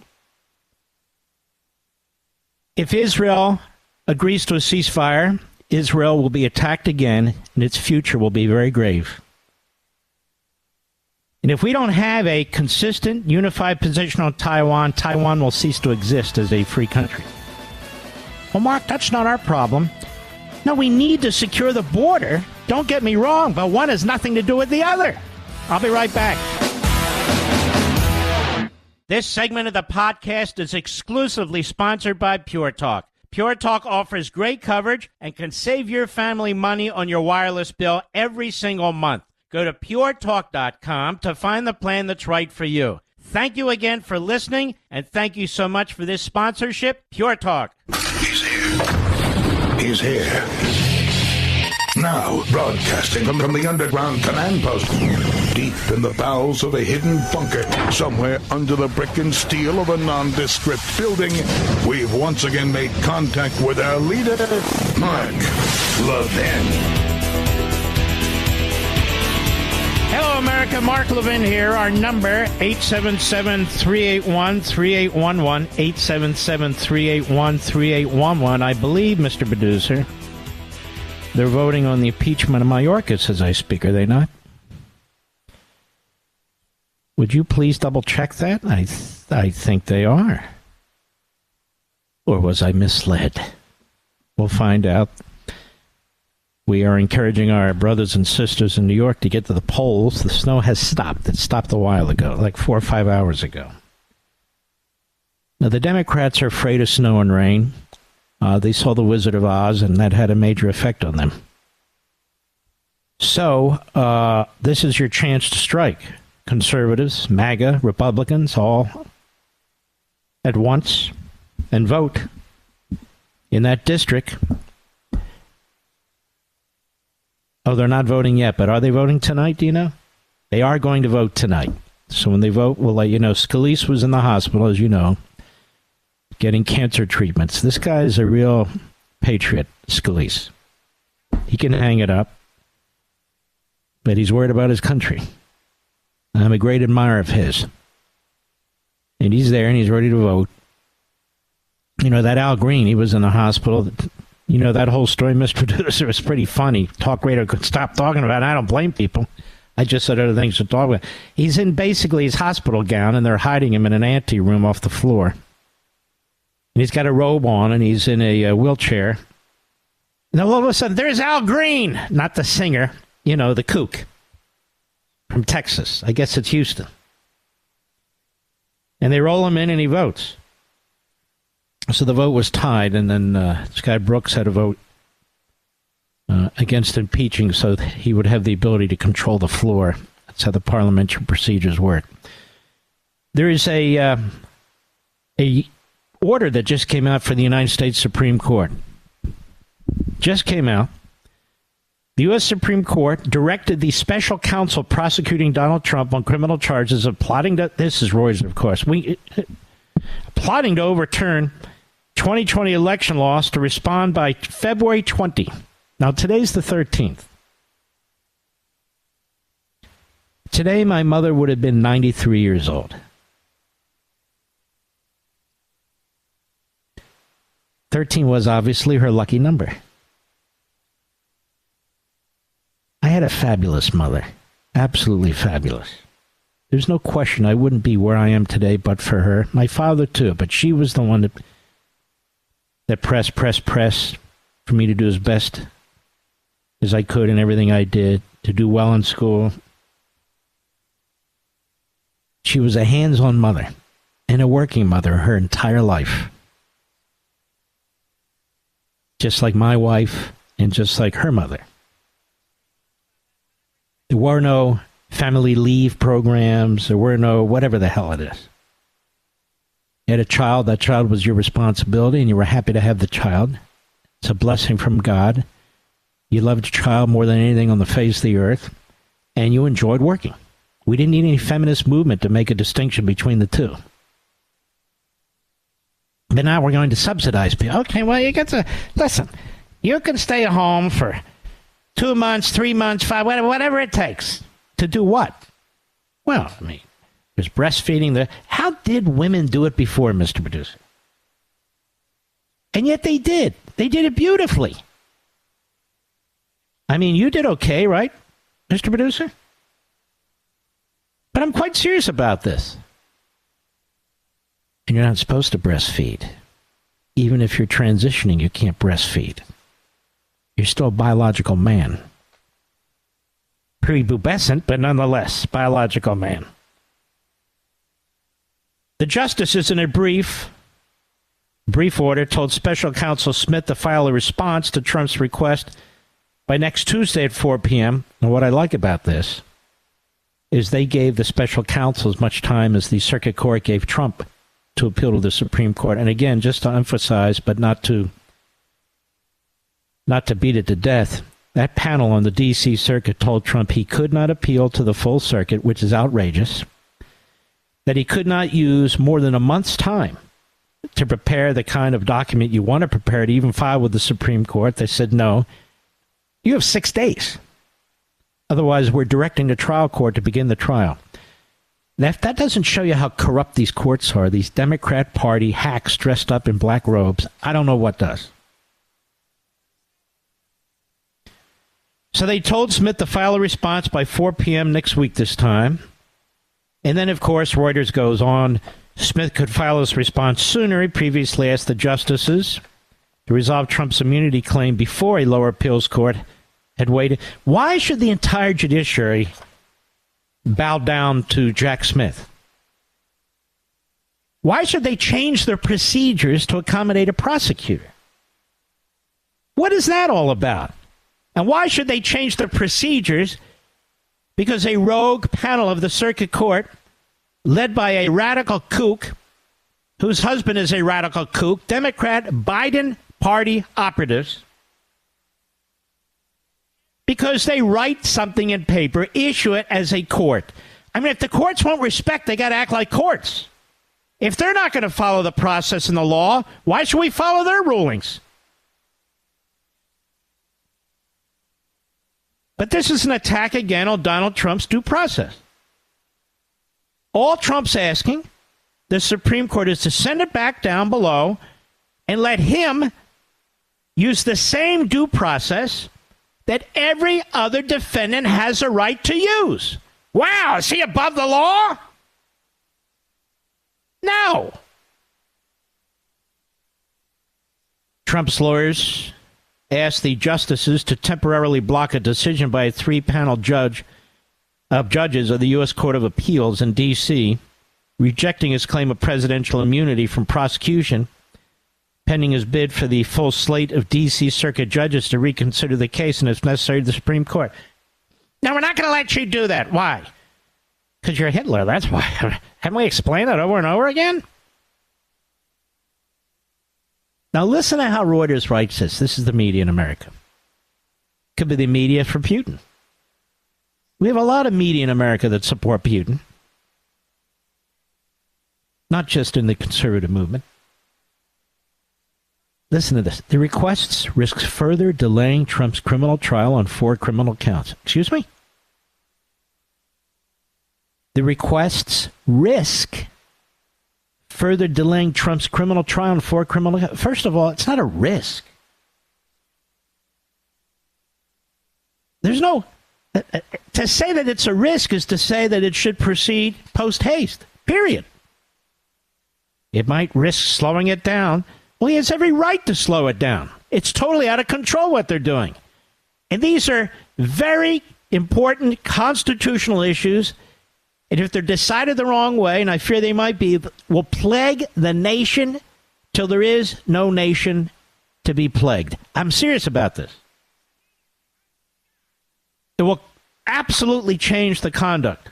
Speaker 1: If Israel agrees to a ceasefire, Israel will be attacked again, and its future will be very grave. And if we don't have a consistent, unified position on Taiwan, Taiwan will cease to exist as a free country. Well, Mark, that's not our problem. No, we need to secure the border. Don't get me wrong, but one has nothing to do with the other. I'll be right back. This segment of the podcast is exclusively sponsored by Pure Talk. Pure Talk offers great coverage and can save your family money on your wireless bill every single month. Go to puretalk.com to find the plan that's right for you. Thank you again for listening, and thank you so much for this sponsorship, Pure Talk.
Speaker 2: He's here. He's here. Now, broadcasting from the underground command post, deep in the bowels of a hidden bunker, somewhere under the brick and steel of a nondescript building, we've once again made contact with our leader, Mark Levin.
Speaker 1: Hello, America. Mark Levin here. Our number, 877-381-3811, 877-381-3811. I believe, Mr. Producer, they're voting on the impeachment of Mayorkas as I speak, are they not? Would you please double-check that? I think they are. Or was I misled? We'll find out. We are encouraging our brothers and sisters in New York to get to the polls. The snow has stopped. It stopped a while ago, like 4 or 5 hours ago. Now, the Democrats are afraid of snow and rain. They saw The Wizard of Oz, and that had a major effect on them. So, this is your chance to strike. Conservatives, MAGA, Republicans, all at once, and vote in that district. Oh, they're not voting yet, but are they voting tonight, do you know? They are going to vote tonight. So when they vote, we'll let you know. Scalise was in the hospital, as you know, getting cancer treatments. This guy is a real patriot, Scalise. He can hang it up, but he's worried about his country. I'm a great admirer of his. And he's there, and he's ready to vote. You know, that Al Green, he was in the hospital. You know, that whole story, Mr. Producer, was pretty funny. Talk radio could stop talking about it. I don't blame people. I just said other things to talk about. He's in basically his hospital gown, and they're hiding him in an ante room off the floor. And he's got a robe on, and he's in a wheelchair. And all of a sudden, there's Al Green, not the singer, you know, the kook from Texas. I guess it's Houston. And they roll him in, and he votes. So the vote was tied, and then this guy Brooks had a vote against impeaching so that he would have the ability to control the floor. That's how the parliamentary procedures work. There is a order that just came out for the United States Supreme Court. Just came out. The U.S. Supreme Court directed the special counsel prosecuting Donald Trump on criminal charges of plotting to, this is Reuters, of course, plotting to overturn 2020 election laws to respond by February 20. Now, today's the 13th. Today, my mother would have been 93 years old. 13 was obviously her lucky number. I had a fabulous mother. Absolutely fabulous. There's no question I wouldn't be where I am today but for her. My father, too, but she was the one that pressed for me to do as best as I could in everything I did, to do well in school. She was a hands-on mother and a working mother her entire life. Just like my wife and just like her mother. There were no family leave programs. There were no whatever the hell it is. You had a child. That child was your responsibility, and you were happy to have the child. It's a blessing from God. You loved your child more than anything on the face of the earth, and you enjoyed working. We didn't need any feminist movement to make a distinction between the two. But now we're going to subsidize people. Okay, well, you get to... Listen, you can stay home for 2 months, 3 months, 5, whatever it takes. To do what? Well, I mean, there's breastfeeding. How did women do it before, Mr. Producer? And yet they did. They did it beautifully. I mean, you did okay, right, Mr. Producer? But I'm quite serious about this. And you're not supposed to breastfeed. Even if you're transitioning, you can't breastfeed. You're still a biological man. Prepubescent, but nonetheless, biological man. The justices, in a brief order, told Special Counsel Smith to file a response to Trump's request by next Tuesday at 4 p.m. And what I like about this is they gave the special counsel as much time as the circuit court gave Trump to appeal to the Supreme Court. And again, just to emphasize, but not to beat it to death, that panel on the D.C. Circuit told Trump he could not appeal to the full circuit, which is outrageous, that he could not use more than a month's time to prepare the kind of document you want to prepare to even file with the Supreme Court. They said, no, you have 6 days. Otherwise, we're directing the trial court to begin the trial. Now, if that doesn't show you how corrupt these courts are, these Democrat Party hacks dressed up in black robes, I don't know what does. So they told Smith to file a response by 4 p.m. next week this time. And then, of course, Reuters goes on. Smith could file his response sooner. He previously asked the justices to resolve Trump's immunity claim before a lower appeals court had waited. Why should the entire judiciary bow down to Jack Smith? Why should they change their procedures to accommodate a prosecutor? What is that all about? And why should they change their procedures because a rogue panel of the circuit court, led by a radical kook, whose husband is a radical kook, Democrat Biden party operatives, because they write something in paper, issue it as a court. I mean, if the courts won't respect, they got to act like courts. If they're not going to follow the process and the law, why should we follow their rulings? But this is an attack again on Donald Trump's due process. All Trump's asking the Supreme Court is to send it back down below and let him use the same due process that every other defendant has a right to use. Wow, is he above the law? No. Trump's lawyers asked the justices to temporarily block a decision by a 3-panel judges of the U.S. Court of Appeals in D.C., rejecting his claim of presidential immunity from prosecution, pending his bid for the full slate of D.C. Circuit judges to reconsider the case and, if necessary, the Supreme Court. Now, we're not going to let you do that. Why? Because you're Hitler, that's why. Haven't we explained that over and over again? Now, listen to how Reuters writes this. This is the media in America. Could be the media for Putin. We have a lot of media in America that support Putin. Not just in the conservative movement. Listen to this. The requests risks further delaying Trump's criminal trial on 4 criminal counts. Excuse me? The requests risk further delaying Trump's criminal trial on 4 criminal counts. First of all, it's not a risk. There's no... To say that it's a risk is to say that it should proceed post-haste. Period. It might risk slowing it down. Well, he has every right to slow it down. It's totally out of control what they're doing. And these are very important constitutional issues. And if they're decided the wrong way, and I fear they might be, will plague the nation till there is no nation to be plagued. I'm serious about this. It will absolutely change the conduct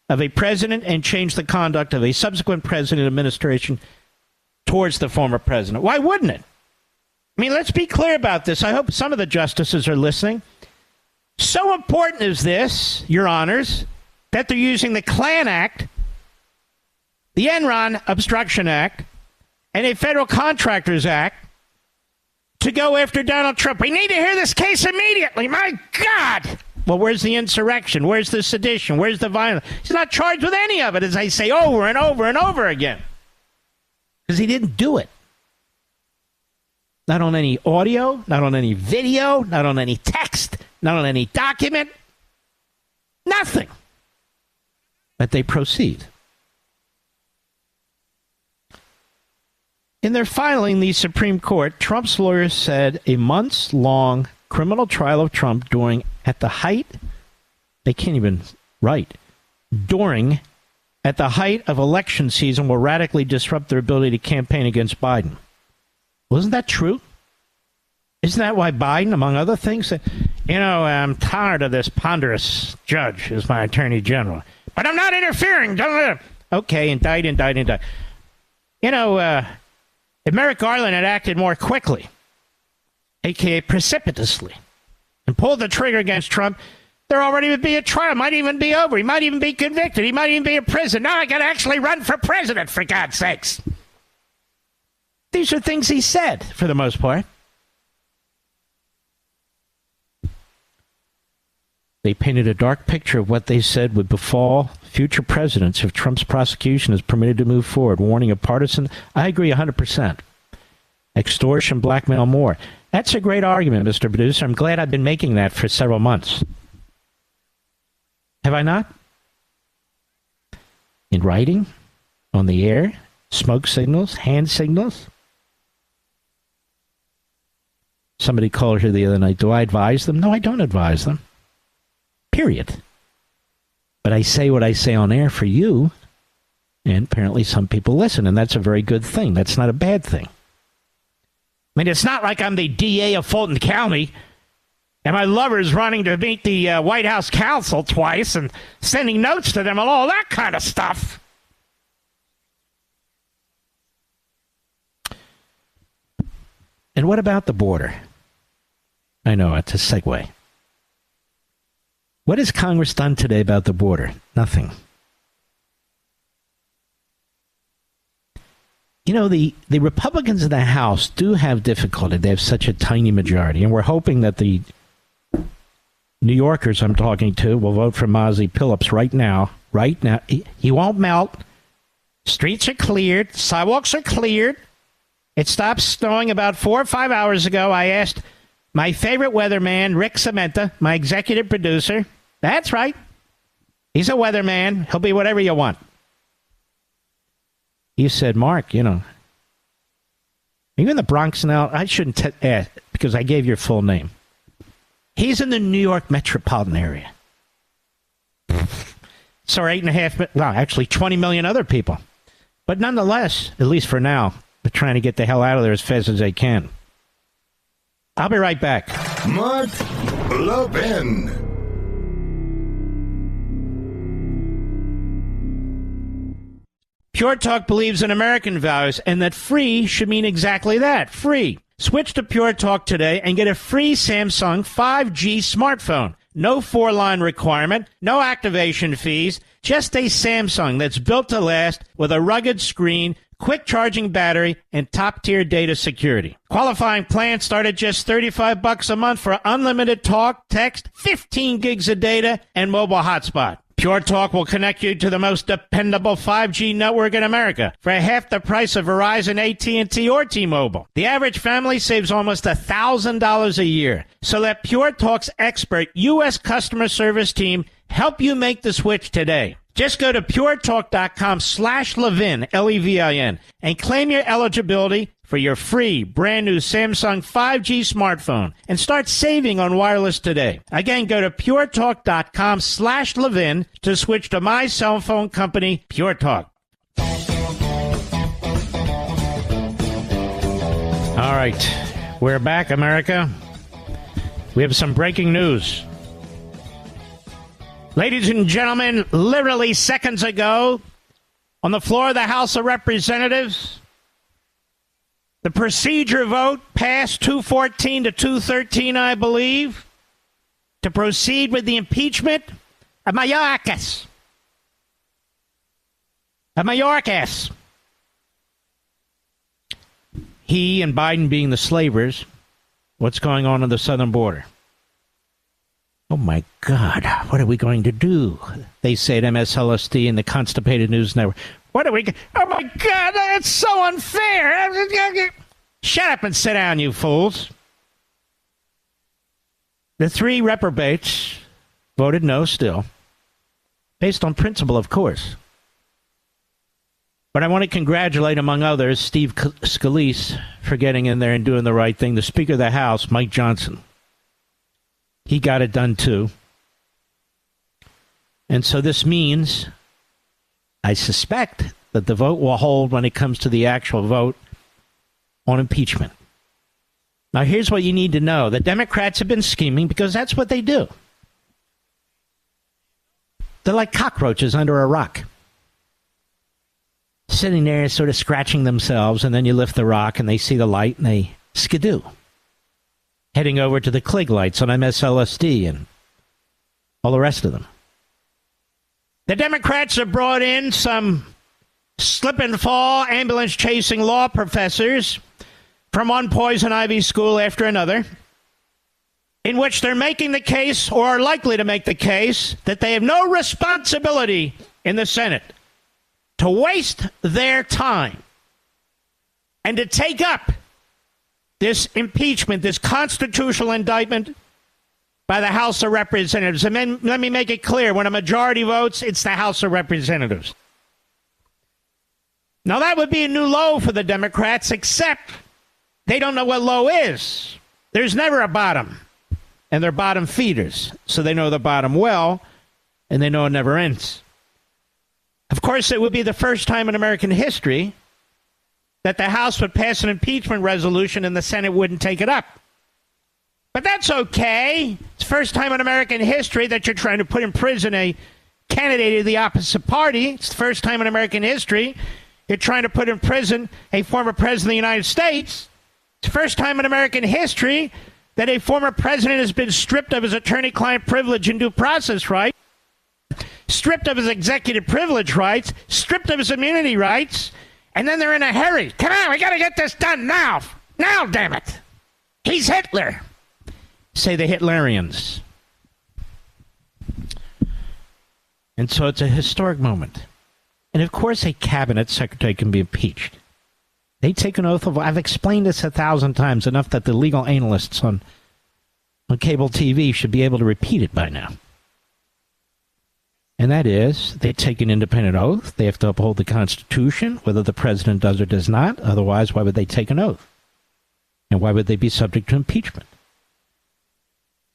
Speaker 1: of a president and change the conduct of a subsequent president administration towards the former president. Why wouldn't it? I mean, let's be clear about this. I hope some of the justices are listening. So important is this, Your Honors, that they're using the Klan Act, the Enron Obstruction Act, and a Federal Contractors Act to go after Donald Trump. We need to hear this case immediately. My God! Well, where's the insurrection? Where's the sedition? Where's the violence? He's not charged with any of it, as I say over and over and over again. Because he didn't do it. Not on any audio, not on any video, not on any text, not on any document. Nothing. But they proceed. In their filing, the Supreme Court, Trump's lawyers said a months-long criminal trial of Trump at the height of election season will radically disrupt their ability to campaign against Biden. Wasn't that true? Isn't that why Biden, among other things, said, I'm tired of this ponderous judge as my attorney general, but I'm not interfering. Okay, indict. If Merrick Garland had acted more quickly, a.k.a. precipitously, and pulled the trigger against Trump, there already would be a trial. Might even be over. He might even be convicted. He might even be in prison. Now I got to actually run for president, for God's sakes. These are things he said, for the most part. They painted a dark picture of what they said would befall future presidents if Trump's prosecution is permitted to move forward, warning of partisan. I agree 100%. Extortion, blackmail, more. That's a great argument, Mr. Producer. I'm glad I've been making that for several months. Have I not? In writing, on the air, smoke signals, hand signals. Somebody called here the other night. Do I advise them? No, I don't advise them. Period. But I say what I say on air for you, and apparently some people listen, and that's a very good thing. That's not a bad thing. I mean, it's not like I'm the DA of Fulton County, and my lover's running to meet the White House counsel twice and sending notes to them and all that kind of stuff. And what about the border? I know, it's a segue. What has Congress done today about the border? Nothing. The Republicans in the House do have difficulty. They have such a tiny majority, and we're hoping that the New Yorkers I'm talking to will vote for Mazi Phillips right now. Right now. He won't melt. Streets are cleared. Sidewalks are cleared. It stopped snowing about 4 or 5 hours ago. I asked my favorite weatherman, Rick Samantha, my executive producer. That's right. He's a weatherman. He'll be whatever you want. He said, Mark, are you in the Bronx now? I shouldn't ask because I gave your full name. He's in the New York metropolitan area. So are 8.5, well, actually 20 million other people. But nonetheless, at least for now, they're trying to get the hell out of there as fast as they can. I'll be right back.
Speaker 2: Mark Levin.
Speaker 1: Pure Talk believes in American values and that free should mean exactly that, free. Switch to Pure Talk today and get a free Samsung 5G smartphone. No 4-line requirement, no activation fees, just a Samsung that's built to last with a rugged screen, quick charging battery, and top-tier data security. Qualifying plans start at just $35 a month for unlimited talk, text, 15 gigs of data, and mobile hotspot. Pure Talk will connect you to the most dependable 5G network in America for half the price of Verizon, AT&T, or T-Mobile. The average family saves almost $1,000 a year. So let Pure Talk's expert U.S. customer service team help you make the switch today. Just go to puretalk.com/Levin, Levin, and claim your eligibility for your free brand new Samsung 5G smartphone and start saving on wireless today. Again, go to puretalk.com/Levin to switch to my cell phone company, Pure Talk. All right, we're back, America. We have some breaking news. Ladies and gentlemen, literally seconds ago, on the floor of the House of Representatives, the procedure vote passed 214 to 213, I believe, to proceed with the impeachment of Mayorkas. Mayorkas. He and Biden being the slavers, what's going on the southern border? Oh, my God, what are we going to do? They say at MSLSD and the Constipated News Network. What are we... Oh, my God, that's so unfair. Shut up and sit down, you fools. The three reprobates voted no still, based on principle, of course. But I want to congratulate, among others, Steve Scalise for getting in there and doing the right thing. The Speaker of the House, Mike Johnson. He got it done, too. And so this means, I suspect, that the vote will hold when it comes to the actual vote on impeachment. Now, here's what you need to know. The Democrats have been scheming because that's what they do. They're like cockroaches under a rock. Sitting there sort of scratching themselves, and then you lift the rock and they see the light and they skidoo. Heading over to the Klieg lights on MSLSD and all the rest of them. The Democrats have brought in some slip and fall, ambulance chasing law professors from one poison ivy school after another, in which they're making the case, or are likely to make the case, that they have no responsibility in the Senate to waste their time and to take up this impeachment, this constitutional indictment by the House of Representatives. And then let me make it clear, when a majority votes, it's the House of Representatives. Now, that would be a new low for the Democrats, except they don't know what low is. There's never a bottom, and they're bottom feeders, so they know the bottom well, and they know it never ends. Of course, it would be the first time in American history that the House would pass an impeachment resolution and the Senate wouldn't take it up. But that's okay. It's the first time in American history that you're trying to put in prison a candidate of the opposite party. It's the first time in American history you're trying to put in prison a former president of the United States. It's the first time in American history that a former president has been stripped of his attorney-client privilege and due process rights, stripped of his executive privilege rights, stripped of his immunity rights, and then they're in a hurry. Come on, we got to get this done now. Now, damn it. He's Hitler, say the Hitlerians. And so it's a historic moment. And of course, a cabinet secretary can be impeached. They take an oath of... I've explained this 1,000 times, enough that the legal analysts on cable TV should be able to repeat it by now. And that is, they take an independent oath. They have to uphold the Constitution, whether the president does or does not. Otherwise, why would they take an oath? And why would they be subject to impeachment?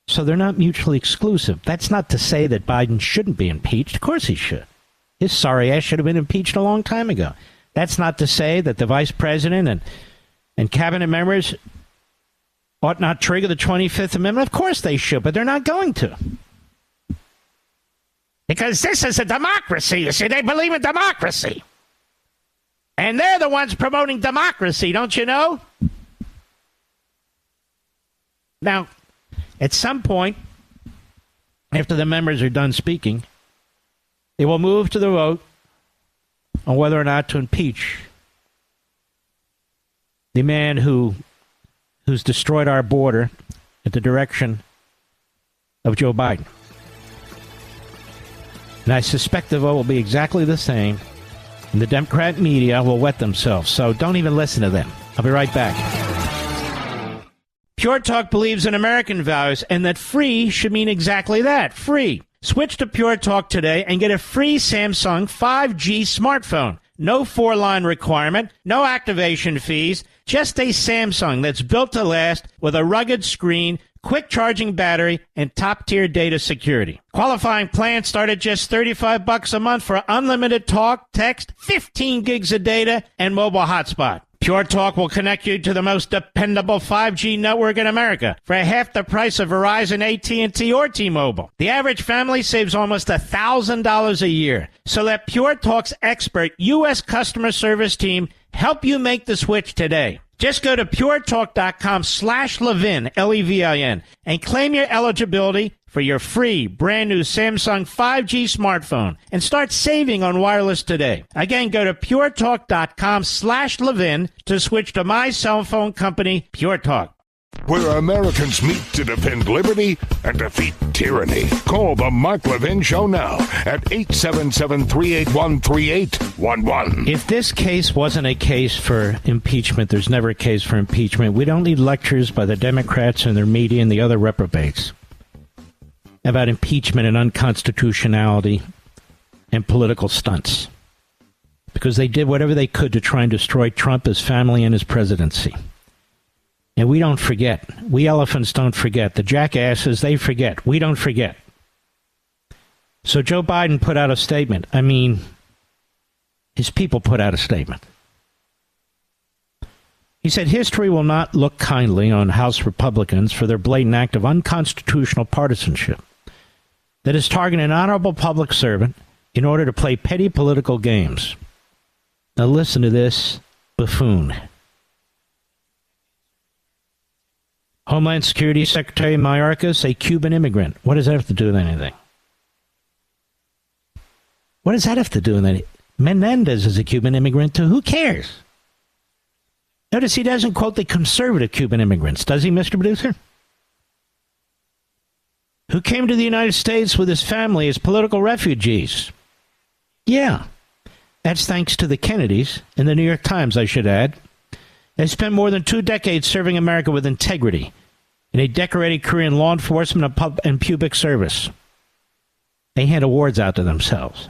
Speaker 1: So they're not mutually exclusive. That's not to say that Biden shouldn't be impeached. Of course he should. His sorry ass should have been impeached a long time ago. That's not to say that the vice president and cabinet members ought not trigger the 25th Amendment. Of course they should, but they're not going to. Because this is a democracy, you see. They believe in democracy. And they're the ones promoting democracy, don't you know? Now, at some point, after the members are done speaking, they will move to the vote on whether or not to impeach the man who's destroyed our border at the direction of Joe Biden. And I suspect the vote will be exactly the same, and the Democrat media will wet themselves. So don't even listen to them. I'll be right back. Pure Talk believes in American values, and that free should mean exactly that, free. Switch to Pure Talk today and get a free Samsung 5G smartphone. No 4-line requirement, no activation fees, just a Samsung that's built to last with a rugged screen, quick charging battery, and top-tier data security. Qualifying plans start at just $35 a month for unlimited talk, text, 15 gigs of data, and mobile hotspot. Pure Talk will connect you to the most dependable 5G network in America for half the price of Verizon, AT&T, or T-Mobile. The average family saves almost $1,000 a year. So let Pure Talk's expert U.S. customer service team help you make the switch today. Just go to puretalk.com/Levin, Levin, and claim your eligibility for your free brand new Samsung 5G smartphone and start saving on wireless today. Again, go to puretalk.com/Levin to switch to my cell phone company, Pure Talk.
Speaker 2: Where Americans meet to defend liberty and defeat tyranny. Call the Mark Levin Show now at 877-381-3811.
Speaker 1: If this case wasn't a case for impeachment, there's never a case for impeachment. We don't need lectures by the Democrats and their media and the other reprobates about impeachment and unconstitutionality and political stunts. Because they did whatever they could to try and destroy Trump, his family, and his presidency. And we don't forget. We elephants don't forget. The jackasses, they forget. We don't forget. So Joe Biden put out a statement. I mean, his people put out a statement. He said, history will not look kindly on House Republicans for their blatant act of unconstitutional partisanship that is targeting an honorable public servant in order to play petty political games. Now listen to this buffoon. Homeland Security Secretary Mayorkas, a Cuban immigrant. What does that have to do with anything? What does that have to do with anything? Menendez is a Cuban immigrant too. Who cares? Notice he doesn't quote the conservative Cuban immigrants, does he, Mr. Producer? Who came to the United States with his family as political refugees. Yeah, that's thanks to the Kennedys and the New York Times, I should add. They spent more than 2 decades serving America with integrity in a decorated career in law enforcement and public service. They hand awards out to themselves.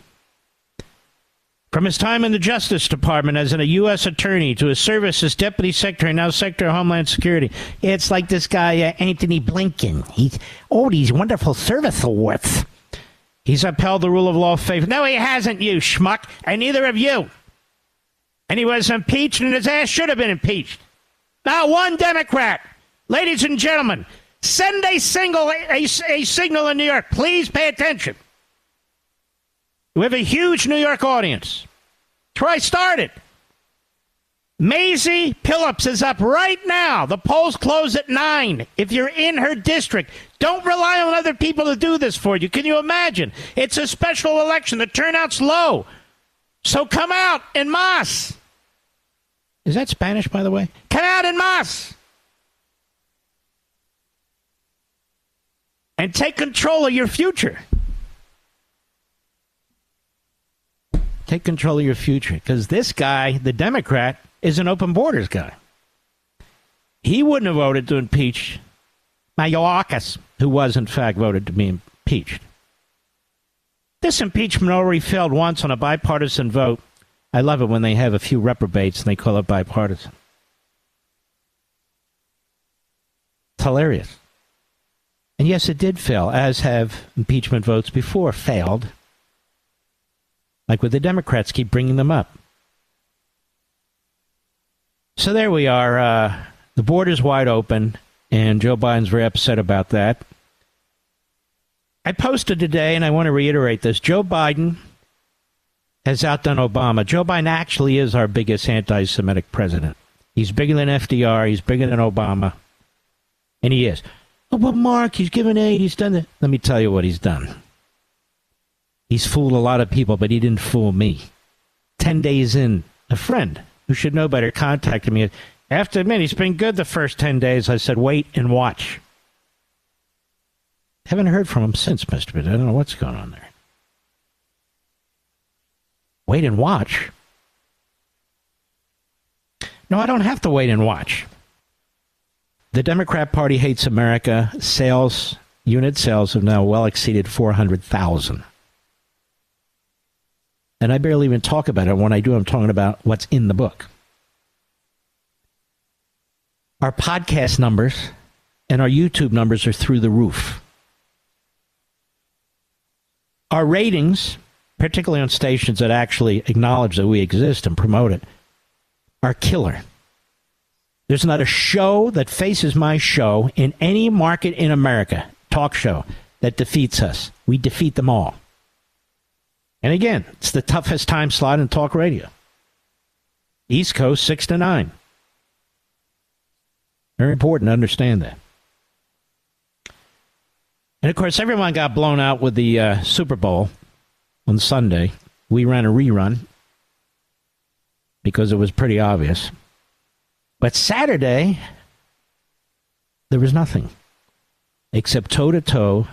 Speaker 1: From his time in the Justice Department as a U.S. attorney to his service as Deputy Secretary, now Secretary of Homeland Security, it's like this guy, Anthony Blinken. He's all these wonderful service awards. He's upheld the rule of law faithfully. No, he hasn't, you schmuck, and neither have you. And he was impeached, and his ass should have been impeached. Not one Democrat. Ladies and gentlemen, send a signal in New York. Please pay attention. We have a huge New York audience. That's where I started. Maisie Phillips is up right now. The polls close at 9. If you're in her district, don't rely on other people to do this for you. Can you imagine? It's a special election. The turnout's low. So come out en masse. Is that Spanish, by the way? Come out en masse. And take control of your future. Take control of your future. Because this guy, the Democrat, is an open borders guy. He wouldn't have voted to impeach Mayorkas, who was, in fact, voted to be impeached. This impeachment already failed once on a bipartisan vote. I love it when they have a few reprobates and they call it bipartisan. It's hilarious. And yes, it did fail, as have impeachment votes before failed. Like with the Democrats, keep bringing them up. So there we are. The border's wide open, and Joe Biden's very upset about that. I posted today, and I want to reiterate this. Joe Biden has outdone Obama. Joe Biden actually is our biggest anti-Semitic president. He's bigger than FDR. He's bigger than Obama. And he is. Oh, but Mark, he's given aid. He's done that. Let me tell you what he's done. He's fooled a lot of people, but he didn't fool me. 10 days in, a friend who should know better contacted me. I have to admit, he's been good the first 10 days. I said, wait and watch. Haven't heard from him since, Mr. Pitt. I don't know what's going on there. Wait and watch? No, I don't have to wait and watch. The Democrat Party hates America. Unit sales have now well exceeded 400,000. And I barely even talk about it. When I do, I'm talking about what's in the book. Our podcast numbers and our YouTube numbers are through the roof. Our ratings, particularly on stations that actually acknowledge that we exist and promote it, are killer. There's not a show that faces my show in any market in America, talk show, that defeats us. We defeat them all. And again, it's the toughest time slot in talk radio. East Coast, 6 to 9. Very important to understand that. And, of course, everyone got blown out with the Super Bowl on Sunday. We ran a rerun because it was pretty obvious. But Saturday, there was nothing except toe-to-toe,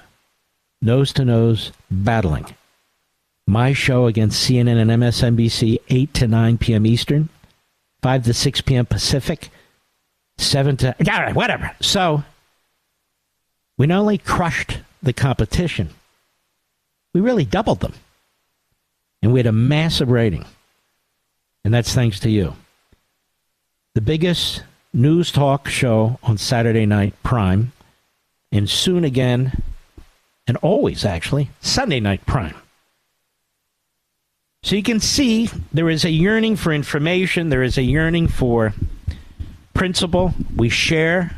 Speaker 1: nose-to-nose battling. My show against CNN and MSNBC, 8 to 9 p.m. Eastern, 5 to 6 p.m. Pacific, 7 to... All right, whatever. So, we not only crushed the competition, we really doubled them. And we had a massive rating. And that's thanks to you. The biggest news talk show on Saturday night prime, and soon again, and always actually, Sunday night prime. So you can see there is a yearning for information. There is a yearning for principle. We share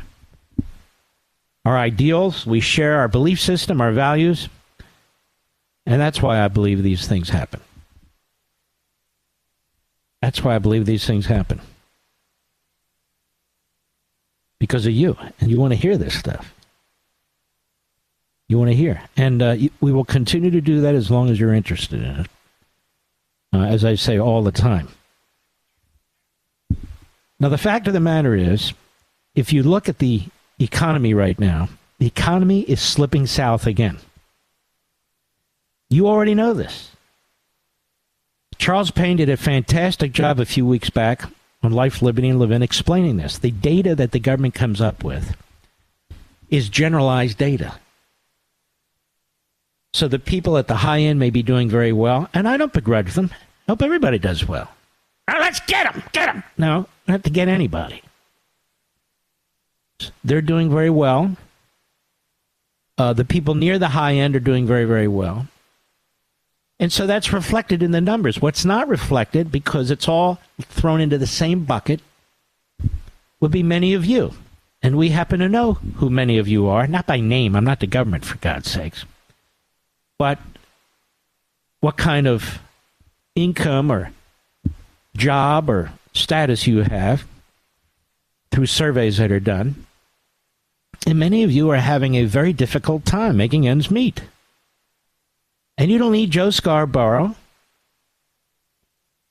Speaker 1: our ideals. We share our belief system, our values. And that's why I believe these things happen. That's why I believe these things happen. Because of you. And you want to hear this stuff. You want to hear. And we will continue to do that as long as you're interested in it. As I say all the time. Now, the fact of the matter is, if you look at the economy right now, the economy is slipping south again. You already know this. Charles Payne did a fantastic job a few weeks back on Life, Liberty, and Levin explaining this. The data that the government comes up with is generalized data. So the people at the high end may be doing very well, and I don't begrudge them. I hope everybody does well. Now let's get them. No, I don't have to get anybody. They're doing very well. The people near the high end are doing very, very well. And so that's reflected in the numbers. What's not reflected, because it's all thrown into the same bucket, would be many of you. And we happen to know who many of you are. Not by name. I'm not the government, for God's sakes. But what kind of income or job or status you have through surveys that are done. And many of you are having a very difficult time making ends meet. And you don't need Joe Scarborough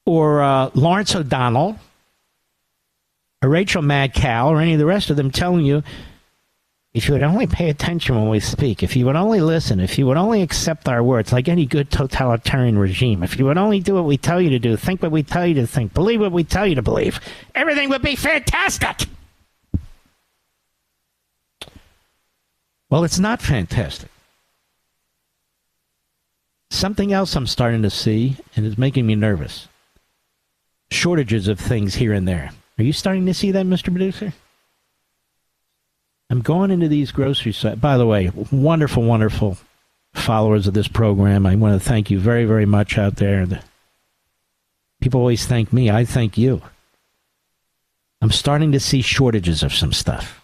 Speaker 1: or Lawrence O'Donnell or Rachel Madcow or any of the rest of them telling you, if you would only pay attention when we speak, if you would only listen, if you would only accept our words, like any good totalitarian regime, if you would only do what we tell you to do, think what we tell you to think, believe what we tell you to believe, everything would be fantastic. Well, it's not fantastic. Something else I'm starting to see, and it's making me nervous. Shortages of things here and there. Are you starting to see that, Mr. Producer? I'm going into these grocery stores. By the way, wonderful, wonderful followers of this program. I want to thank you very, very much out there. People always thank me. I thank you. I'm starting to see shortages of some stuff.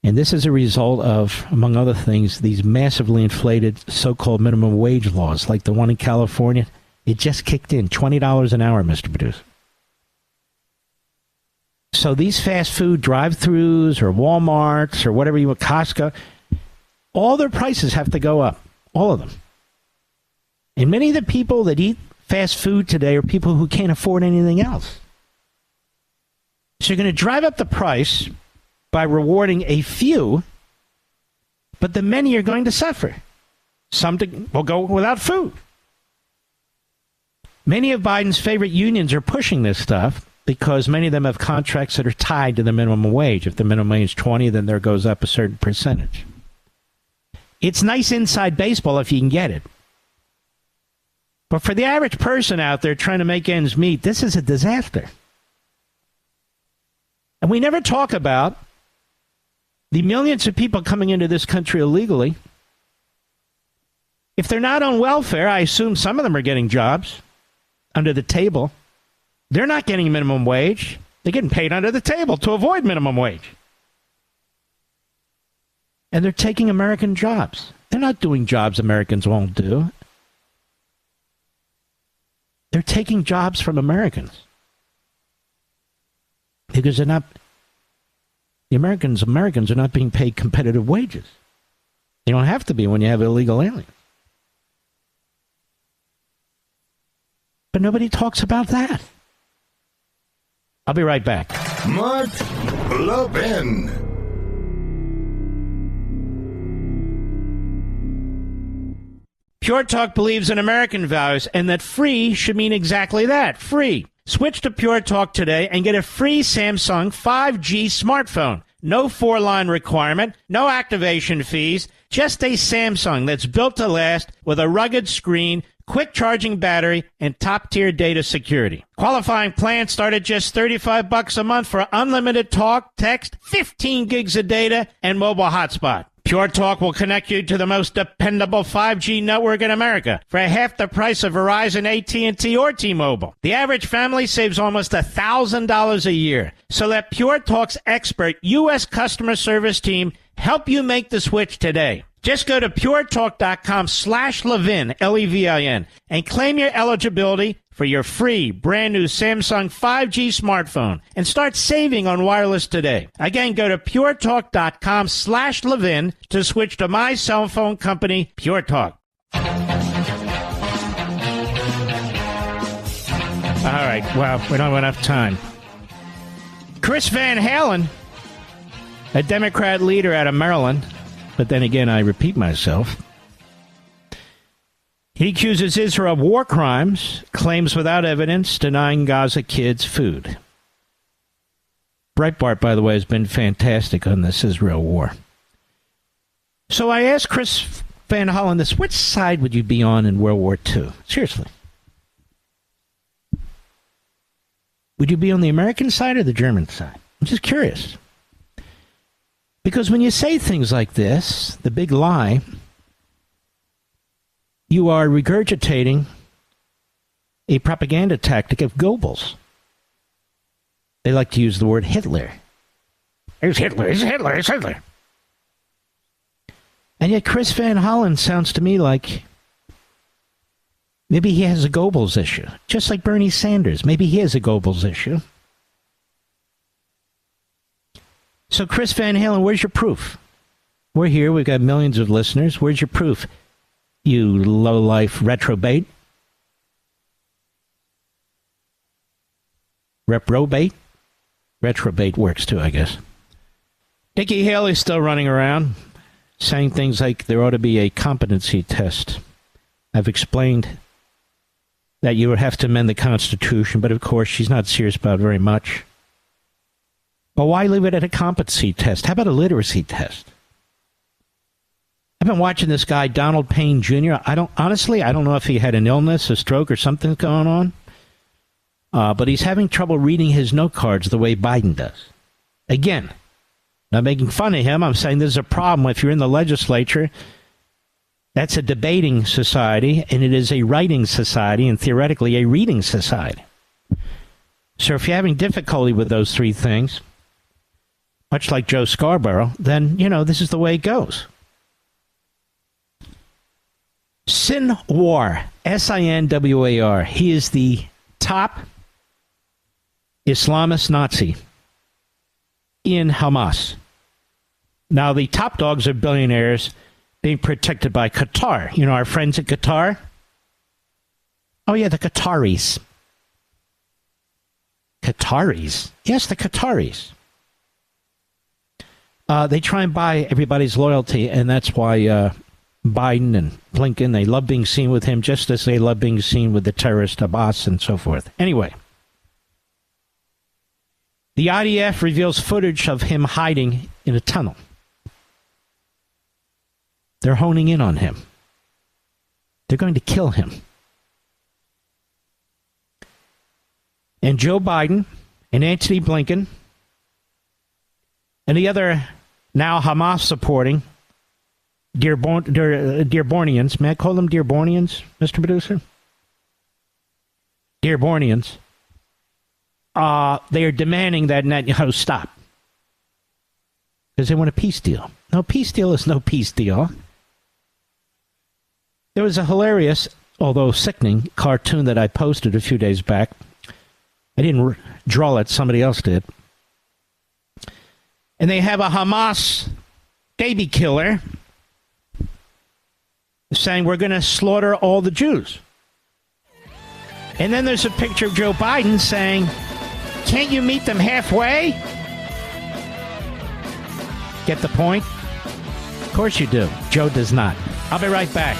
Speaker 1: And this is a result of, among other things, these massively inflated so-called minimum wage laws, like the one in California. It just kicked in, $20 an hour, Mr. Producer. So these fast food drive-thrus or Walmarts or whatever you want, Costco, all their prices have to go up, all of them. And many of the people that eat fast food today are people who can't afford anything else. So you're going to drive up the price by rewarding a few, but the many are going to suffer. Some will go without food. Many of Biden's favorite unions are pushing this stuff because many of them have contracts that are tied to the minimum wage. If the minimum wage is 20, then there goes up a certain percentage. It's nice inside baseball if you can get it. But for the average person out there trying to make ends meet, this is a disaster. And we never talk about the millions of people coming into this country illegally. If they're not on welfare, I assume some of them are getting jobs under the table. They're not getting minimum wage. They're getting paid under the table to avoid minimum wage. And they're taking American jobs. They're not doing jobs Americans won't do. They're taking jobs from Americans. Because they're not... The Americans are not being paid competitive wages. They don't have to be when you have illegal aliens. But nobody talks about that. I'll be right back.
Speaker 2: Mark Levin.
Speaker 1: Pure Talk believes in American values and that free should mean exactly that, free. Switch to Pure Talk today and get a free Samsung 5G smartphone. No 4-line requirement, no activation fees, just a Samsung that's built to last with a rugged screen, quick charging battery, and top-tier data security. Qualifying plans start at just $35 a month for unlimited talk, text, 15 gigs of data, and mobile hotspot. Pure Talk will connect you to the most dependable 5G network in America for half the price of Verizon, AT&T, or T-Mobile. The average family saves almost $1,000 a year. So let Pure Talk's expert U.S. customer service team help you make the switch today. Just go to puretalk.com/Levin, Levin, and claim your eligibility for your free brand new Samsung 5G smartphone and start saving on wireless today. Again, go to puretalk.com/Levin to switch to my cell phone company, Pure Talk. All right, well, we don't have enough time. Chris Van Halen, a Democrat leader out of Maryland, but then again, I repeat myself. He accuses Israel of war crimes, claims without evidence, denying Gaza kids food. Breitbart, by the way, has been fantastic on this Israel war. So I asked Chris Van Hollen this, which side would you be on in World War II? Seriously. Would you be on the American side or the German side? I'm just curious. Because when you say things like this, the big lie, you are regurgitating a propaganda tactic of Goebbels. They like to use the word Hitler. Here's Hitler, here's Hitler, here's Hitler. And yet Chris Van Hollen sounds to me like maybe he has a Goebbels issue. Just like Bernie Sanders. Maybe he has a Goebbels issue. So Chris Van Halen, where's your proof? We're here. We've got millions of listeners. Where's your proof? You low-life retrobate. Reprobate? Retrobate works too, I guess. Nikki Haley's still running around saying things like there ought to be a competency test. I've explained that you would have to amend the Constitution, but of course she's not serious about it very much. Well, why leave it at a competency test? How about a literacy test? I've been watching this guy, Donald Payne Jr. I don't know if he had an illness, a stroke, or something going on. But he's having trouble reading his note cards the way Biden does. Again, not making fun of him. I'm saying there's a problem if you're in the legislature. That's a debating society, and it is a writing society, and theoretically a reading society. So if you're having difficulty with those three things, much like Joe Scarborough, then, this is the way it goes. Sinwar, Sinwar. He is the top Islamist Nazi in Hamas. Now, the top dogs are billionaires being protected by Qatar. Our friends at Qatar? Oh, yeah, the Qataris. Qataris? Yes, the Qataris. They try and buy everybody's loyalty, and that's why Biden and Blinken, they love being seen with him just as they love being seen with the terrorist Abbas and so forth. Anyway, the IDF reveals footage of him hiding in a tunnel. They're honing in on him. They're going to kill him. And Joe Biden and Antony Blinken and the other now Hamas supporting Dearbornians. May I call them Dearbornians, Mr. Producer? Dearbornians. They are demanding that Netanyahu stop. Because they want a peace deal. No, peace deal is no peace deal. There was a hilarious, although sickening, cartoon that I posted a few days back. I didn't draw it, somebody else did. And they have a Hamas baby killer saying we're going to slaughter all the Jews. And then there's a picture of Joe Biden saying, can't you meet them halfway? Get the point? Of course you do. Joe does not. I'll be right back.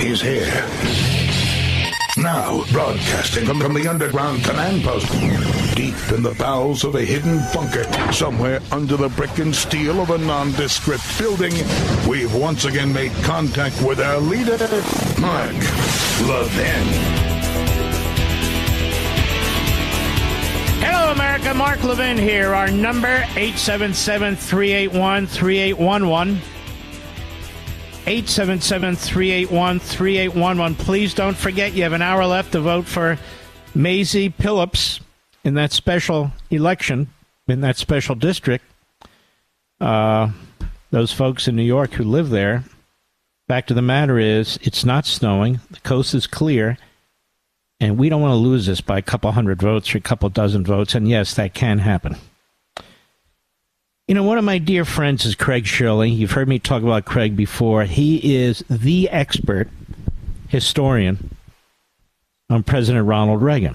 Speaker 2: He's here. Now, broadcasting from the underground command post, deep in the bowels of a hidden bunker, somewhere under the brick and steel of a nondescript building, we've once again made contact with our leader, Mark Levin.
Speaker 1: Hello, America. Mark Levin here. Our number, 877-381-3811. 877-381-3811. Please don't forget you have an hour left to vote for Mazie Phillips in that special election, in that special district. Those folks in New York who live there. Fact of the matter is, it's not snowing. The coast is clear. And we don't want to lose this by a couple hundred votes or a couple dozen votes. And yes, that can happen. You know, one of my dear friends is Craig Shirley. You've heard me talk about Craig before. He is the expert historian on President Ronald Reagan.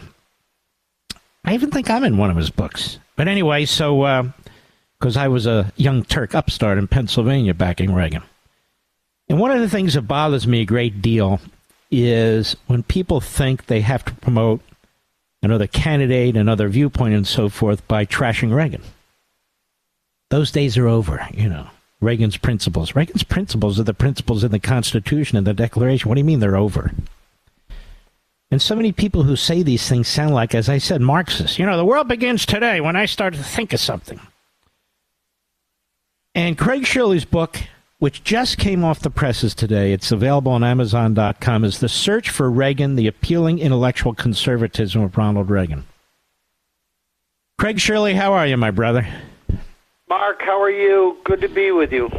Speaker 1: I even think I'm in one of his books. But anyway, so, because I was a young Turk upstart in Pennsylvania backing Reagan. And one of the things that bothers me a great deal is when people think they have to promote another candidate, another viewpoint, and so forth by trashing Reagan. Those days are over, you know. Reagan's principles. Reagan's principles are the principles in the Constitution and the Declaration. What do you mean they're over? And so many people who say these things sound like, as I said, Marxists. You know, the world begins today when I start to think of something. And Craig Shirley's book, which just came off the presses today, it's available on Amazon.com, is The Search for Reagan, the Appealing Intellectual Conservatism of Ronald Reagan. Craig Shirley, how are you, my brother?
Speaker 4: Mark, how are you? Good to be with you.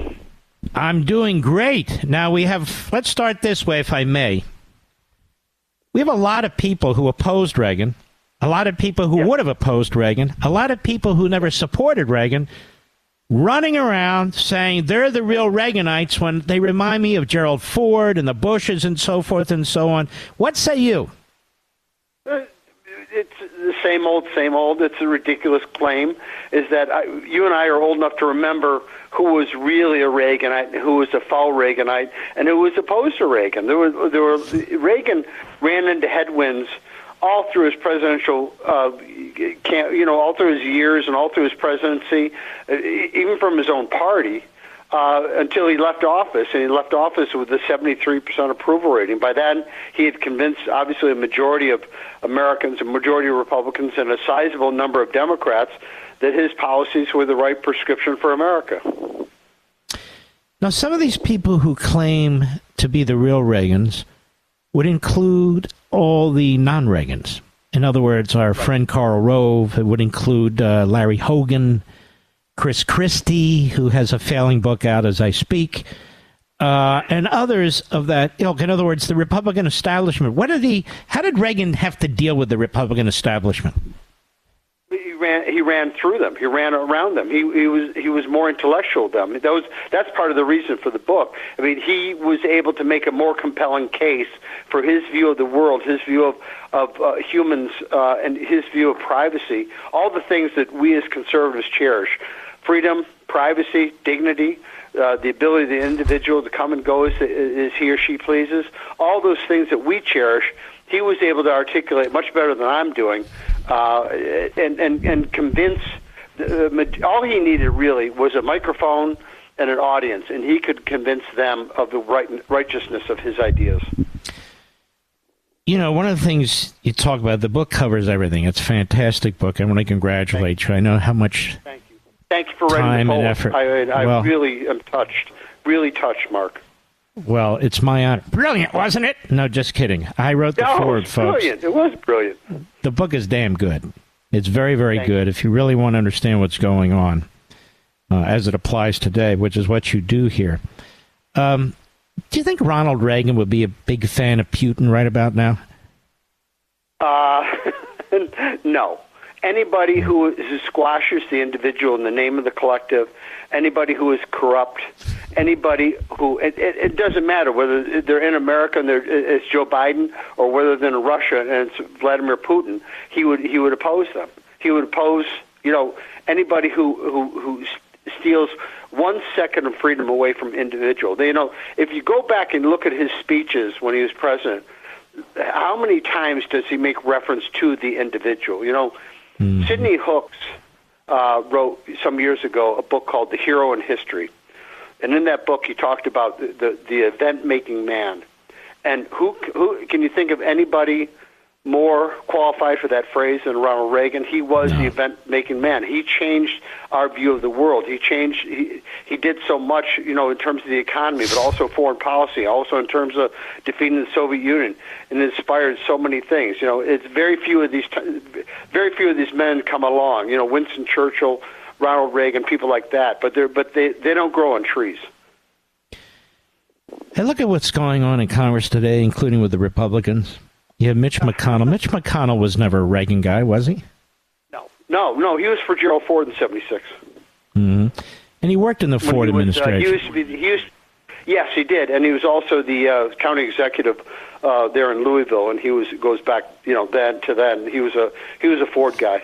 Speaker 1: I'm doing great. Now let's start this way, if I may. We have a lot of people who opposed Reagan, a lot of people who would have opposed Reagan, a lot of people who never supported Reagan, running around saying they're the real Reaganites when they remind me of Gerald Ford and the Bushes and so forth and so on. What say you?
Speaker 4: It's the same old, same old. It's a ridiculous claim. Is that you and I are old enough to remember who was really a Reaganite and who was a foul Reaganite and who was opposed to Reagan. Reagan ran into headwinds all through his presidential, all through his years and all through his presidency, even from his own party. Until he left office, and he left office with a 73% approval rating. By then, he had convinced, obviously, a majority of Americans, a majority of Republicans, and a sizable number of Democrats that his policies were the right prescription for America.
Speaker 1: Now, some of these people who claim to be the real Reagans would include all the non-Reagans. In other words, our friend Karl Rove. It would include Larry Hogan, Chris Christie, who has a failing book out as I speak, and others of that ilk. In other words, the Republican establishment. How did Reagan have to deal with the Republican establishment?
Speaker 4: He ran through them. He ran around them. He was more intellectual than them. That's part of the reason for the book. I mean, he was able to make a more compelling case for his view of the world, his view of humans, and his view of privacy. All the things that we as conservatives cherish: freedom, privacy, dignity, the ability of the individual to come and go as he or she pleases. All those things that we cherish, he was able to articulate much better than I'm doing. And convince. All he needed really was a microphone and an audience, and he could convince them of the righteousness of his ideas.
Speaker 1: You know, one of the things you talk about, the book covers everything. It's a fantastic book. I want to congratulate you. I know how much
Speaker 4: Thank you for writing the poem.
Speaker 1: Effort.
Speaker 4: I really am really touched, Mark.
Speaker 1: Well, it's my honor. Brilliant, wasn't it? No, just kidding. I wrote the foreword, folks.
Speaker 4: Brilliant. It was brilliant.
Speaker 1: The book is damn good. It's very, very good. If you really want to understand what's going on as it applies today, which is what you do here. Do you think Ronald Reagan would be a big fan of Putin right about now?
Speaker 4: No. Anybody who squashes the individual in the name of the collective, anybody who is corrupt, anybody who it doesn't matter whether they're in America and it's Joe Biden or whether they're in Russia and it's Vladimir Putin, he would oppose them. He would oppose anybody who steals 1 second of freedom away from individual. If you go back and look at his speeches when he was president, how many times does he make reference to the individual? Sidney Hooks wrote some years ago a book called The Hero in History. And in that book, he talked about the event-making man. And who can you think of anybody more qualified for that phrase than Ronald Reagan? He was the event-making man. He changed our view of the world. He did so much, in terms of the economy, but also foreign policy, also in terms of defeating the Soviet Union, and inspired so many things. It's very few of these men come along. Winston Churchill, Ronald Reagan, people like that. But they don't grow on trees.
Speaker 1: Hey, look at what's going on in Congress today, including with the Republicans. You have Mitch McConnell. Mitch McConnell was never a Reagan guy, was he?
Speaker 4: No. He was for Gerald Ford in '76.
Speaker 1: Mm-hmm. And he worked in the Ford administration.
Speaker 4: Yes, he did, and he was also the county executive there in Louisville. And goes back, then to then. He was a Ford guy.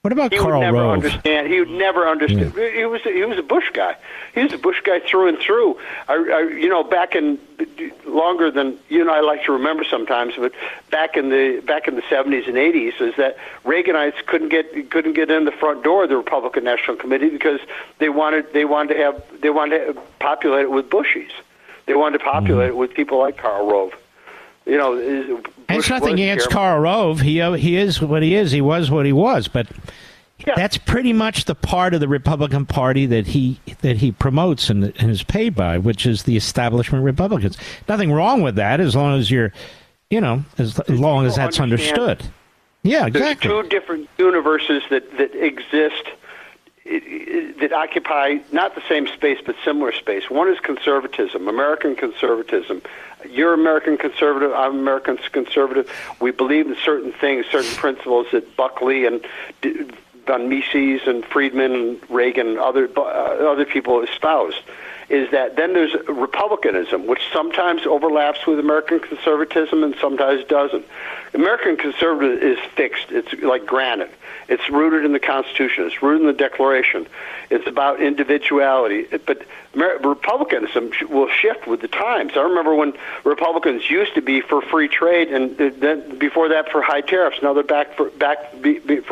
Speaker 1: What about Karl Rove?
Speaker 4: He would never understand. Yeah. He was a Bush guy. He was a Bush guy through and through. Back in longer than you and I like to remember sometimes, but back in the 70s and 80s, is that Reaganites couldn't get in the front door of the Republican National Committee because they wanted to populate it with Bushies. They wanted to populate it with people like Karl Rove.
Speaker 1: It's nothing against Karl Rove. He is what he is. He was what he was. But that's pretty much the part of the Republican Party that he promotes and is paid by, which is the establishment Republicans. Nothing wrong with that, as long as you're, as long as that's understood. Yeah, exactly.
Speaker 4: There's two different universes that exist that occupy not the same space but similar space. One is conservatism, American conservatism. You're American conservative, I'm American conservative. We believe in certain things, certain principles that Buckley and Von Mises and Friedman and Reagan and other people espoused. Is that then there's republicanism, which sometimes overlaps with American conservatism and sometimes doesn't. American conservatism is fixed. It's like granite. It's rooted in the Constitution. It's rooted in the Declaration. It's about individuality. But republicanism will shift with the times. I remember when Republicans used to be for free trade, and then before that for high tariffs. Now they're back for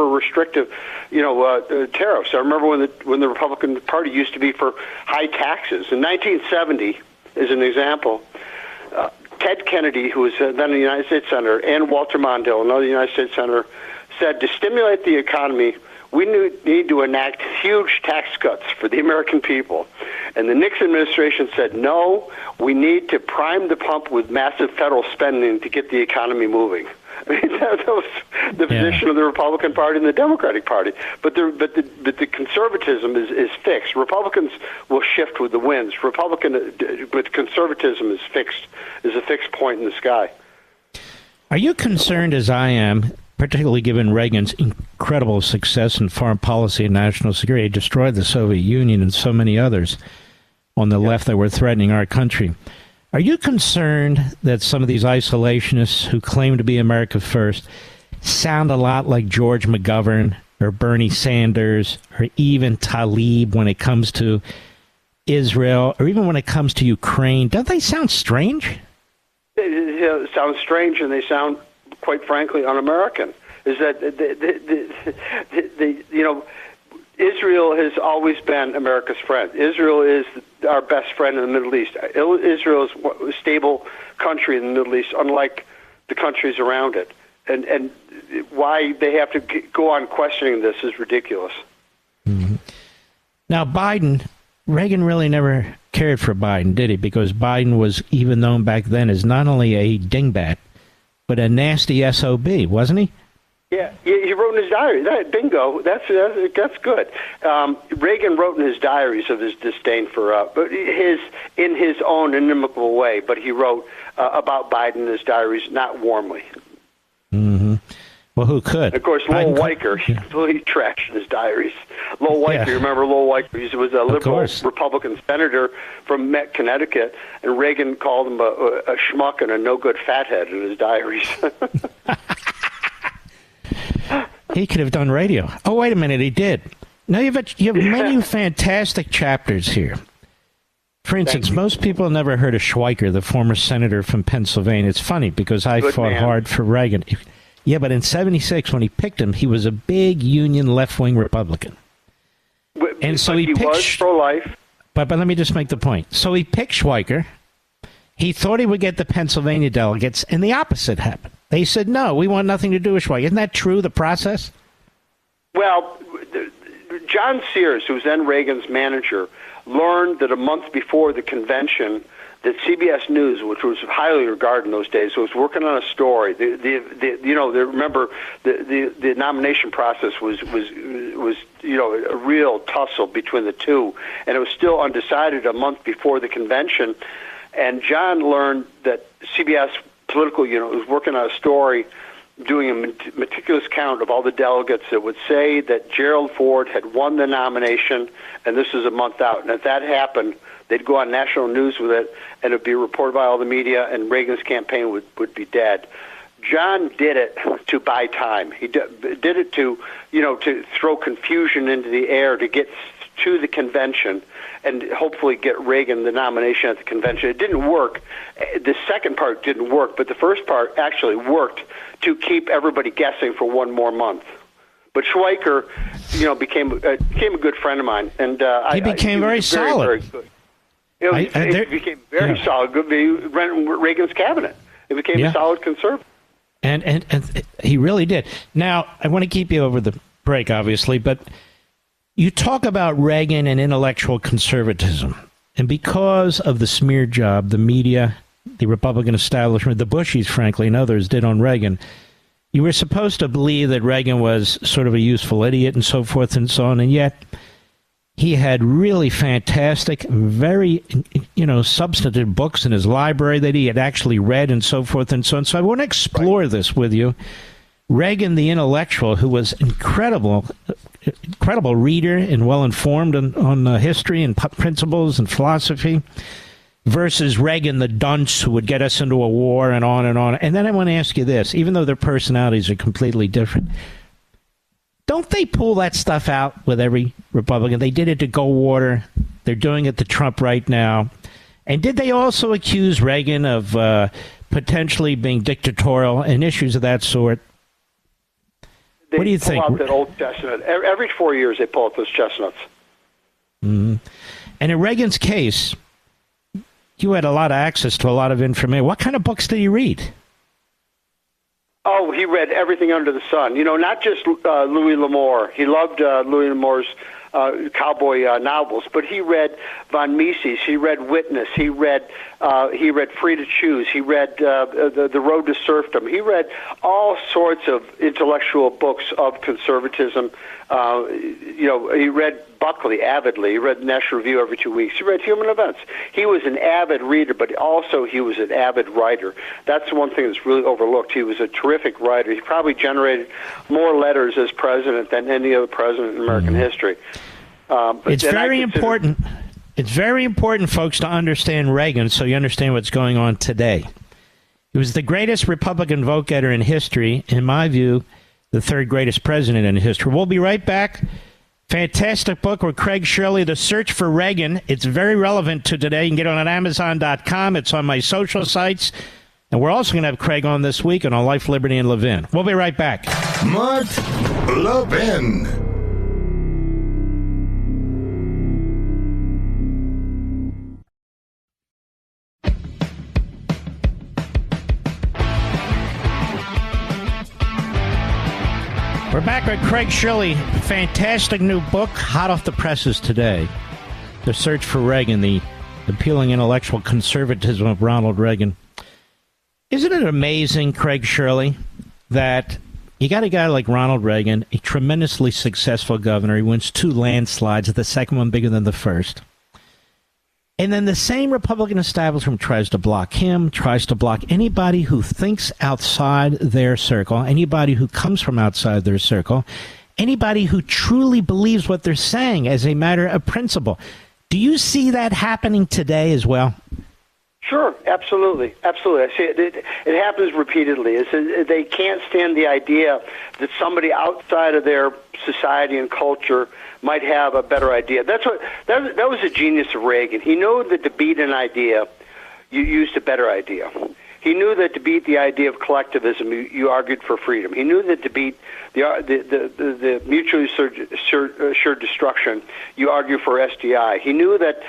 Speaker 4: restrictive, tariffs. I remember when the Republican Party used to be for high taxes. In 1970, as an example, Ted Kennedy, who was then a United States Senator, and Walter Mondale, another United States Senator, said to stimulate the economy, we need to enact huge tax cuts for the American people. And the Nixon administration said, no, we need to prime the pump with massive federal spending to get the economy moving. I mean, that was the position of the Republican Party and the Democratic Party. But the conservatism is fixed. Republicans will shift with the winds. But conservatism is fixed, is a fixed point in the sky.
Speaker 1: Are you concerned, as I am, particularly given Reagan's incredible success in foreign policy and national security? He destroyed the Soviet Union and so many others on the left that were threatening our country. Are you concerned that some of these isolationists who claim to be America first sound a lot like George McGovern or Bernie Sanders or even Tlaib when it comes to Israel or even when it comes to Ukraine? Don't they sound strange?
Speaker 4: It sounds strange, and they sound, quite frankly, un-American. Is that Israel has always been America's friend. Israel is our best friend in the Middle East. Israel is a stable country in the Middle East, unlike the countries around it. And why they have to go on questioning this is ridiculous.
Speaker 1: Mm-hmm. Now, Reagan really never cared for Biden, did he? Because Biden was even known back then as not only a dingbat, but a nasty SOB, wasn't he?
Speaker 4: Yeah, he wrote in his diary. Bingo, that's good. Reagan wrote in his diaries of his disdain for, but in his own inimitable way. But he wrote about Biden in his diaries, not warmly.
Speaker 1: Well, who could?
Speaker 4: Of course, Lowell Weicker, he trashed in his diaries. Lowell Weicker, you remember Lowell Weicker? He was a liberal Republican senator from Connecticut, and Reagan called him a schmuck and a no-good fathead in his diaries.
Speaker 1: He could have done radio. Oh, wait a minute, he did. Now you have many fantastic chapters here. For instance, most people never heard of Schweiker, the former senator from Pennsylvania. It's funny because I fought hard for Reagan. Yeah, but in 1976, when he picked him, he was a big union left-wing Republican. And so he
Speaker 4: was pro-life.
Speaker 1: But let me just make the point. So he picked Schweiker. He thought he would get the Pennsylvania delegates, and the opposite happened. They said, no, we want nothing to do with Schweiker. Isn't that true, the process?
Speaker 4: Well, John Sears, who was then Reagan's manager, learned that a month before the convention that CBS News, which was highly regarded in those days, was working on a story. Remember the nomination process was a real tussle between the two, and it was still undecided a month before the convention. And John learned that CBS political unit was working on a story, doing a meticulous count of all the delegates that would say that Gerald Ford had won the nomination, and this is a month out. And if that happened, they'd go on national news with it, and it would be reported by all the media, and Reagan's campaign would be dead. John did it to buy time. He did it to throw confusion into the air to get to the convention and hopefully get Reagan the nomination at the convention. It didn't work. The second part didn't work, but the first part actually worked to keep everybody guessing for one more month. But Schweiker, became a good friend of mine, and
Speaker 1: he became very solid.
Speaker 4: Very good. He became very solid. Good. He ran Reagan's cabinet. He became a solid conservative.
Speaker 1: And he really did. Now, I want to keep you over the break, obviously, but you talk about Reagan and intellectual conservatism. And because of the smear job the media, the Republican establishment, the Bushies, frankly, and others did on Reagan, you were supposed to believe that Reagan was sort of a useful idiot and so forth and so on. And yet he had really fantastic, very, substantive books in his library that he had actually read and so forth and so on. So I want to explore this with you. Reagan, the intellectual, who was incredible reader and well-informed on history and principles and philosophy, versus Reagan, the dunce who would get us into a war and on and on. And then I want to ask you this, even though their personalities are completely different, don't they pull that stuff out with every Republican? They did it to Goldwater. They're doing it to Trump right now. And did they also accuse Reagan of potentially being dictatorial and issues of that sort? What do you think?
Speaker 4: They pull out that old chestnut. Every 4 years they pull out those chestnuts.
Speaker 1: Mm-hmm. And in Reagan's case, you had a lot of access to a lot of information. What kind of books did he read?
Speaker 4: Oh, he read everything under the sun. Not just Louis L'Amour. He loved Louis L'Amour's cowboy novels, but he read von Mises. He read Witness. He read Free to Choose. He read the Road to Serfdom. He read all sorts of intellectual books of conservatism. He read Buckley avidly. He read National Review every 2 weeks. He read Human Events. He was an avid reader, but also he was an avid writer. That's one thing that's really overlooked. He was a terrific writer. He probably generated more letters as president than any other president in American history.
Speaker 1: It's very important. It's very important, folks, to understand Reagan so you understand what's going on today. He was the greatest Republican vote getter in history, in my view, the third greatest president in history. We'll be right back. Fantastic book with Craig Shirley, The Search for Reagan. It's very relevant to today. You can get it on Amazon.com. It's on my social sites. And we're also going to have Craig on this week on Life, Liberty, and Levin. We'll be right back.
Speaker 2: Mark Levin.
Speaker 1: We're back with Craig Shirley. Fantastic new book, hot off the presses today. The Search for Reagan, the appealing intellectual conservatism of Ronald Reagan. Isn't it amazing, Craig Shirley, that you got a guy like Ronald Reagan, a tremendously successful governor. He wins 2 landslides, the second one bigger than the first. And then the same Republican establishment tries to block him, tries to block anybody who thinks outside their circle, anybody who comes from outside their circle, anybody who truly believes what they're saying as a matter of principle. Do you see that happening today as well?
Speaker 4: Sure, absolutely. I see it happens repeatedly. They can't stand the idea that somebody outside of their society and culture might have a better idea. That was the genius of Reagan. He knew that to beat an idea, you used a better idea. He knew that to beat the idea of collectivism, you argued for freedom. He knew that to beat the mutually assured destruction, you argue for SDI. He knew that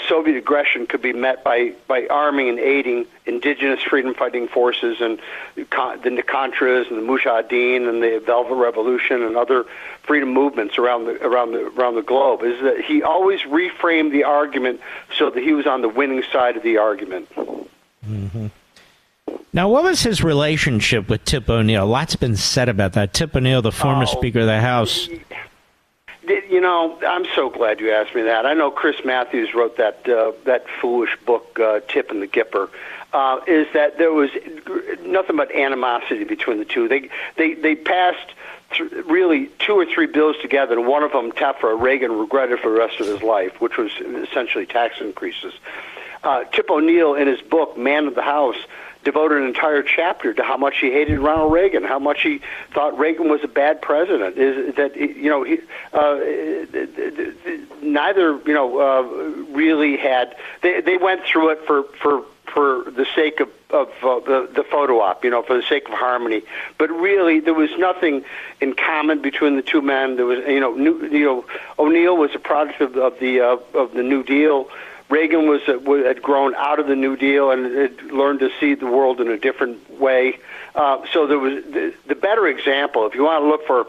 Speaker 4: Soviet aggression could be met by arming and aiding indigenous freedom-fighting forces and the Contras and the Mujahideen and the Velvet Revolution and other freedom movements around the globe. Is that he always reframed the argument so that he was on the winning side of the argument.
Speaker 1: Mm-hmm. Now, what was his relationship with Tip O'Neill? Lots been said about that. Tip O'Neill, the former Speaker of the House.
Speaker 4: I'm so glad you asked me that. I know Chris Matthews wrote that foolish book, Tip and the Gipper. Is that there was nothing but animosity between the two. They passed really 2 or 3 bills together, and one of them, Tefra, Reagan regretted for the rest of his life, which was essentially tax increases. Tip O'Neill, in his book, Man of the House, devoted an entire chapter to how much he hated Ronald Reagan, how much he thought Reagan was a bad president. Is that neither really had. They went through it for the sake of the photo op, for the sake of harmony. But really, there was nothing in common between the two men. There was, O'Neill was a product of the New Deal. Reagan had grown out of the New Deal and had learned to see the world in a different way. So there was the better example, if you want to look for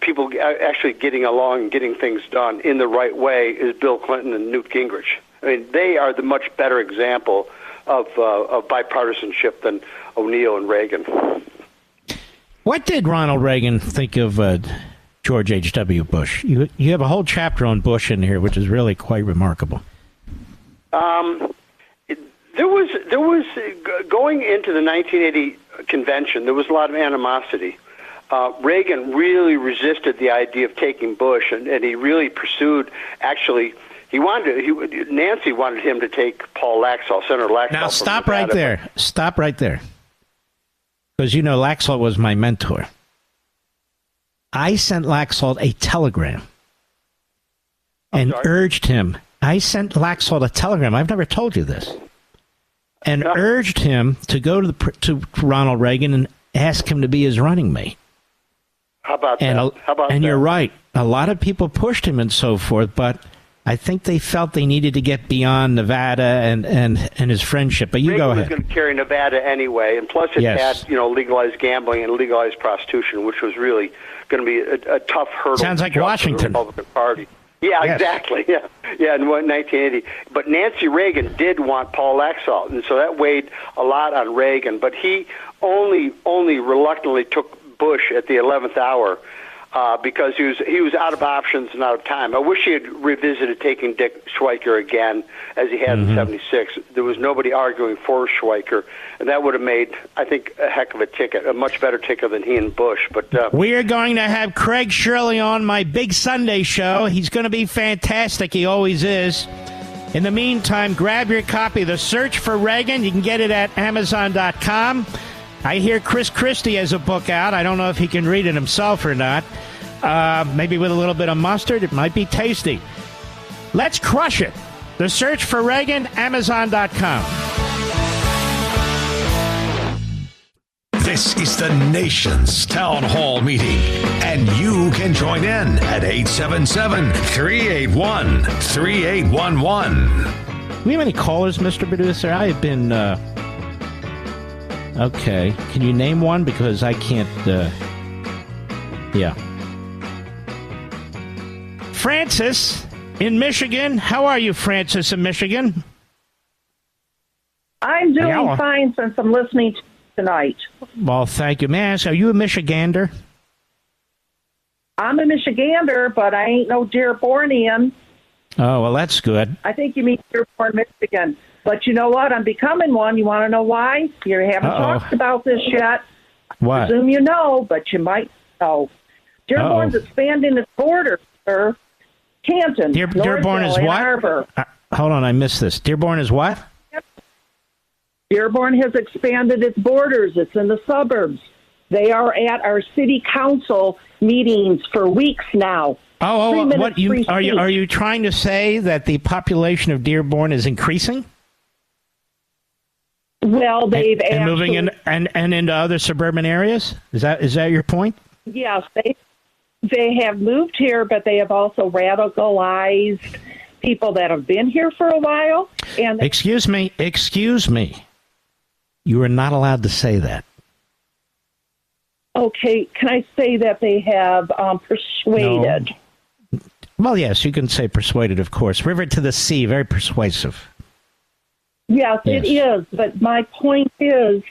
Speaker 4: people actually getting along and getting things done in the right way, is Bill Clinton and Newt Gingrich. I mean, they are the much better example of bipartisanship than O'Neill and Reagan.
Speaker 1: What did Ronald Reagan think of George H.W. Bush? You have a whole chapter on Bush in here, which is really quite remarkable.
Speaker 4: There was going into the 1980 convention, there was a lot of animosity. Reagan really resisted the idea of taking Bush, and he really pursued. Actually, Nancy wanted him to take Paul Laxalt, Senator Laxalt.
Speaker 1: Now stop right there. Stop right there, because Laxalt was my mentor. I sent Laxalt a telegram and urged him. I sent Laxalt a telegram. I've never told you this. And urged him to go to Ronald Reagan and ask him to be his running mate.
Speaker 4: How about that?
Speaker 1: And you're right. A lot of people pushed him and so forth, but I think they felt they needed to get beyond Nevada and his friendship. But Reagan go ahead.
Speaker 4: Was going to carry Nevada anyway, and plus it had legalized gambling and legalized prostitution, which was really going to be a tough hurdle.
Speaker 1: Sounds like Washington.
Speaker 4: For the Republican Party. Yeah, yes. Exactly. Yeah, in 1980. But Nancy Reagan did want Paul Laxalt, and so that weighed a lot on Reagan. But he only reluctantly took Bush at the 11th hour because he was out of options and out of time. I wish he had revisited taking Dick Schweiker again, as he had in '76. There was nobody arguing for Schweiker, and that would have made, I think, a heck of a ticket, a much better ticket than he and Bush. But
Speaker 1: we are going to have Craig Shirley on my Big Sunday show. He's going to be fantastic. He always is. In the meantime, grab your copy of The Search for Reagan. You can get it at Amazon.com. I hear Chris Christie has a book out. I don't know if he can read it himself or not. Maybe with a little bit of mustard. It might be tasty. Let's crush it. The Search for Reagan, Amazon.com.
Speaker 3: This is the nation's town hall meeting, and you can join in at 877-381-3811.
Speaker 1: Do we have any callers, Mr. Producer? I have been... Okay. Can you name one? Because I can't... Yeah. Francis in Michigan. How are you, Francis in Michigan?
Speaker 5: I'm doing fine since I'm listening to you tonight.
Speaker 1: Well, thank you. May I ask, are you a Michigander?
Speaker 5: I'm a Michigander, but I ain't no Dearbornian.
Speaker 1: Oh, well, that's good.
Speaker 5: I think you mean Dearborn, Michigan. But you know what? I'm becoming one. You want to know why? You haven't talked about this yet.
Speaker 1: What?
Speaker 5: I presume you know, but you might know. Dearborn's expanding its borders, sir. Canton,
Speaker 1: Dearborn is what?
Speaker 5: Harbor.
Speaker 1: Hold on, I missed this. Dearborn is what?
Speaker 5: Dearborn has expanded its borders. It's in the suburbs. They are at our city council meetings for weeks now.
Speaker 1: What are you trying to say that the population of Dearborn is increasing?
Speaker 5: Well, they've
Speaker 1: and moving in and into other suburban areas. Is that your point?
Speaker 5: Yes, they have moved here, but they have also radicalized people that have been here for a while. And
Speaker 1: excuse me. You are not allowed to say that.
Speaker 5: Okay, can I say that they have persuaded?
Speaker 1: No. Well, yes, you can say persuaded, of course. River to the sea, very persuasive.
Speaker 5: Yes, it is. But my point is,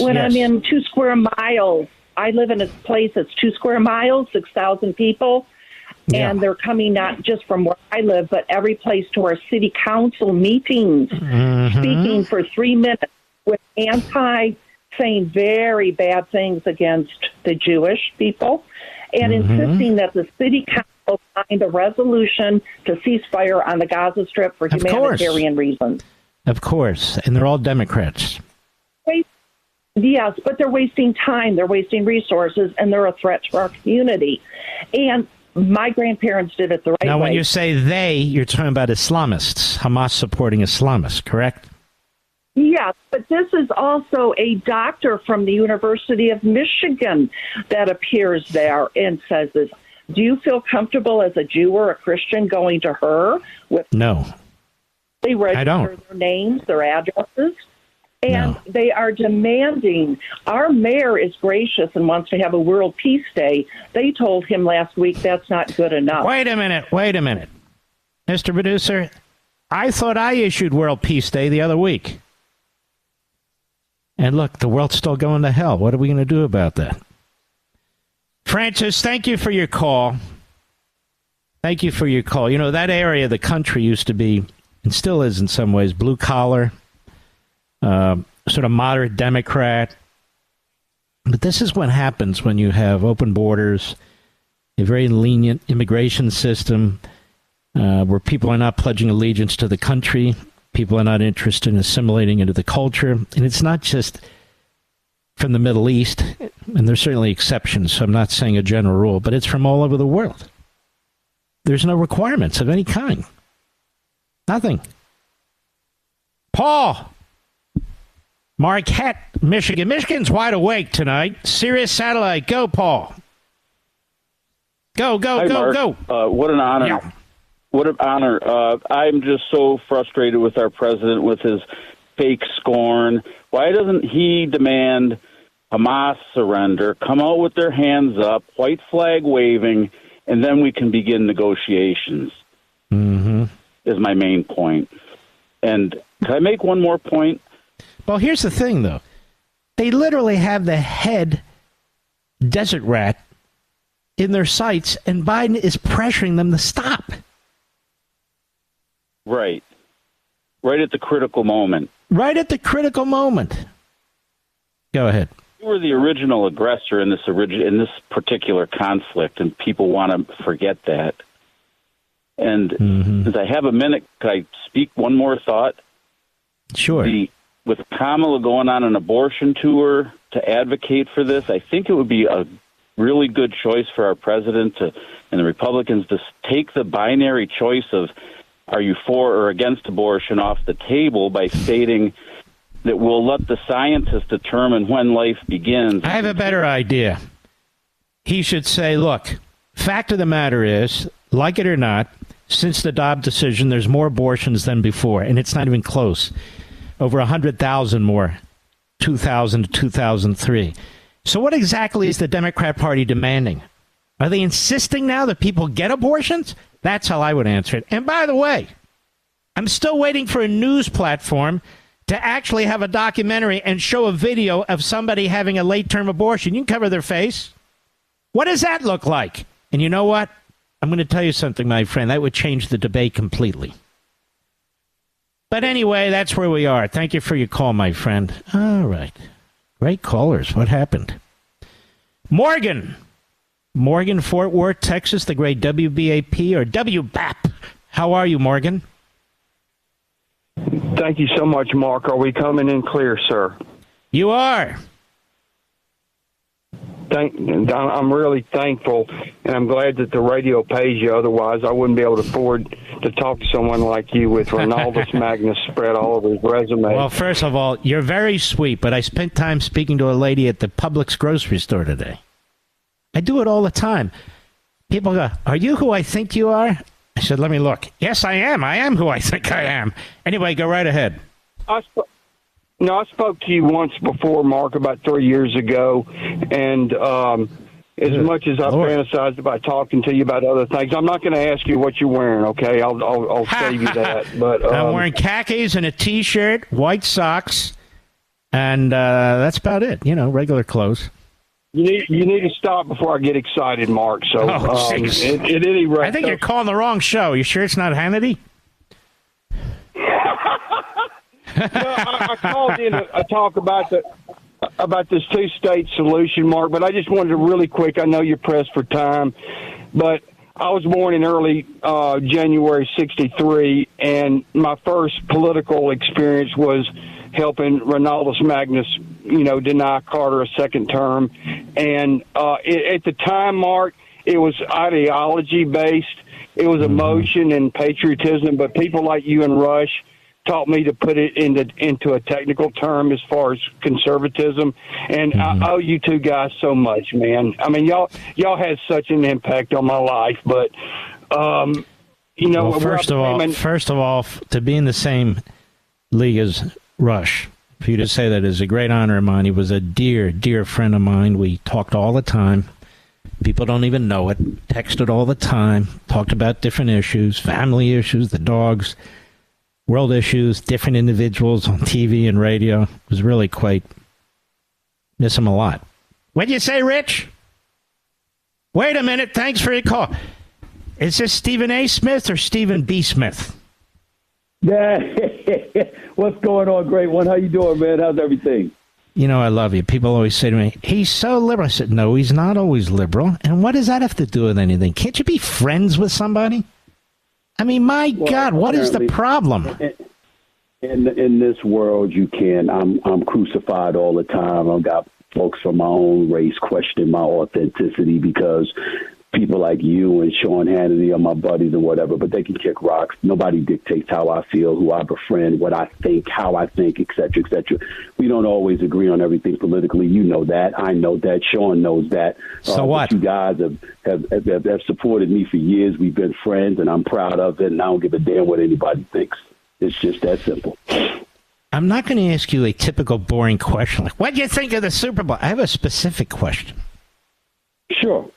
Speaker 5: when I'm in 2 square miles, I live in a place that's 2 square miles, 6,000 people, and they're coming not just from where I live, but every place to our city council meetings, speaking for 3 minutes with saying very bad things against the Jewish people, and insisting that the city council signed a resolution to cease fire on the Gaza Strip for humanitarian reasons.
Speaker 1: Of course, and they're all Democrats.
Speaker 5: Yes, but they're wasting time, they're wasting resources, and they're a threat to our community. And my grandparents did it the right way.
Speaker 1: Now, when you say they, you're talking about Islamists, Hamas supporting Islamists, correct?
Speaker 5: Yes, but this is also a doctor from the University of Michigan that appears there and says this. Do you feel comfortable as a Jew or a Christian going to her?
Speaker 1: No.
Speaker 5: They register their names, their addresses, and they are demanding. Our mayor is gracious and wants to have a World Peace Day. They told him last week that's not good enough.
Speaker 1: Wait a minute. Mr. Producer, I thought I issued World Peace Day the other week. And look, the world's still going to hell. What are we going to do about that? Francis, thank you for your call. Thank you for your call. You know, that area of the country used to be, and still is in some ways, blue collar, sort of moderate Democrat. But this is what happens when you have open borders, a very lenient immigration system, where people are not pledging allegiance to the country. People are not interested in assimilating into the culture. And it's not just from the Middle East, and there's certainly exceptions, so I'm not saying a general rule, but it's from all over the world. There's no requirements of any kind. Nothing. Paul, Marquette, Michigan. Michigan's wide awake tonight. Sirius Satellite. Go, Paul. Go,
Speaker 6: Hi, Mark.
Speaker 1: go.
Speaker 6: What an honor.
Speaker 1: Yeah.
Speaker 6: What an honor. I'm just so frustrated with our president with his fake scorn. Why doesn't he demand Hamas surrender, come out with their hands up, white flag waving, and then we can begin negotiations, is my main point. And can I make one more point?
Speaker 1: Well, here's the thing, though. They literally have the head desert rat in their sights, and Biden is pressuring them to stop.
Speaker 6: Right. Right at the critical moment.
Speaker 1: Right at the critical moment. Go ahead.
Speaker 6: You were the original aggressor in this particular conflict, and people want to forget that. And since I have a minute, could I speak one more thought?
Speaker 1: Sure.
Speaker 6: With Kamala going on an abortion tour to advocate for this, I think it would be a really good choice for our president and the Republicans to take the binary choice of are you for or against abortion off the table by stating that we'll let the scientists determine when life begins.
Speaker 1: I have a better idea. He should say, look, fact of the matter is, like it or not, since the Dobbs decision, there's more abortions than before, and it's not even close. Over 100,000 more, 2000 to 2003. So what exactly is the Democrat Party demanding? Are they insisting now that people get abortions? That's how I would answer it. And by the way, I'm still waiting for a news platform to actually have a documentary and show a video of somebody having a late-term abortion. You can cover their face. What does that look like? And you know what? I'm going to tell you something, my friend. That would change the debate completely. But anyway, that's where we are. Thank you for your call, my friend. All right. Great callers. What happened? Morgan, Fort Worth, Texas, the great WBAP or WBAP. How are you, Morgan?
Speaker 7: Thank you so much, Mark. Are we coming in clear, sir?
Speaker 1: You are.
Speaker 7: I'm really thankful, and I'm glad that the radio pays you. Otherwise, I wouldn't be able to afford to talk to someone like you with Ronaldus Magnus spread all over his resume.
Speaker 1: Well, first of all, you're very sweet, but I spent time speaking to a lady at the Publix grocery store today. I do it all the time. People go, "Are you who I think you are?" I said, "Let me look." "Yes, I am. I am who I think I am." Anyway, go right ahead.
Speaker 7: I spoke to you once before, Mark, about 3 years ago, and as much as I've fantasized about talking to you about other things, I'm not going to ask you what you're wearing, okay? I'll save you that. But
Speaker 1: I'm wearing khakis and a T-shirt, white socks, and that's about it, regular clothes.
Speaker 7: You need to stop before I get excited, Mark. So, at any rate,
Speaker 1: I think you're calling the wrong show. You sure it's not Hannity?
Speaker 7: No, I called in to talk about this two-state solution, Mark, but I just wanted to really quick, I know you're pressed for time, but I was born in early January 1963, and my first political experience was helping Ronaldus Magnus, deny Carter a second term. And at the time, Mark, it was ideology-based. It was emotion and patriotism, but people like you and Rush taught me to put it into a technical term as far as conservatism. And I owe you two guys so much, man. I mean, y'all had such an impact on my life. But,
Speaker 1: first of all, to be in the same league as Rush, for you to say that is a great honor of mine. He was a dear, dear friend of mine. We talked all the time. People don't even know it. Texted all the time. Talked about different issues, family issues, the dogs, world issues, different individuals on TV and radio. It was really quite... miss him a lot. What'd you say, Rich? Wait a minute. Thanks for your call. Is this Stephen A. Smith or Stephen B. Smith?
Speaker 8: Yeah. What's going on, great one? How you doing, man? How's everything?
Speaker 1: I love you. People always say to me, he's so liberal. I said, no, he's not always liberal. And what does that have to do with anything? Can't you be friends with somebody? I mean, God, what is the problem?
Speaker 8: In this world, you can. I'm crucified all the time. I've got folks from my own race question my authenticity because people like you and Sean Hannity are my buddies and whatever, but they can kick rocks. Nobody dictates how I feel, who I befriend, what I think, how I think, et cetera, et cetera. We don't always agree on everything politically. You know that. I know that. Sean knows that.
Speaker 1: So what?
Speaker 8: You guys have supported me for years. We've been friends, and I'm proud of it, and I don't give a damn what anybody thinks. It's just that simple.
Speaker 1: I'm not going to ask you a typical boring question like, what do you think of the Super Bowl? I have a specific question.
Speaker 8: Sure.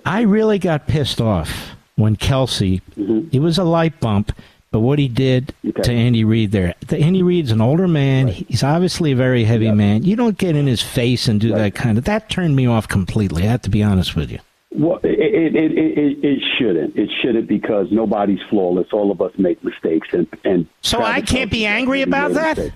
Speaker 1: I really got pissed off when Kelsey, it was a light bump, but what he did to Andy Reid there. Andy Reid's an older man. Right. He's obviously a very heavy man. You don't get in his face and do that kind of... That turned me off completely. I have to be honest with you.
Speaker 8: Well, it shouldn't. It shouldn't because nobody's flawless. All of us make mistakes. And
Speaker 1: so I can't be angry about that?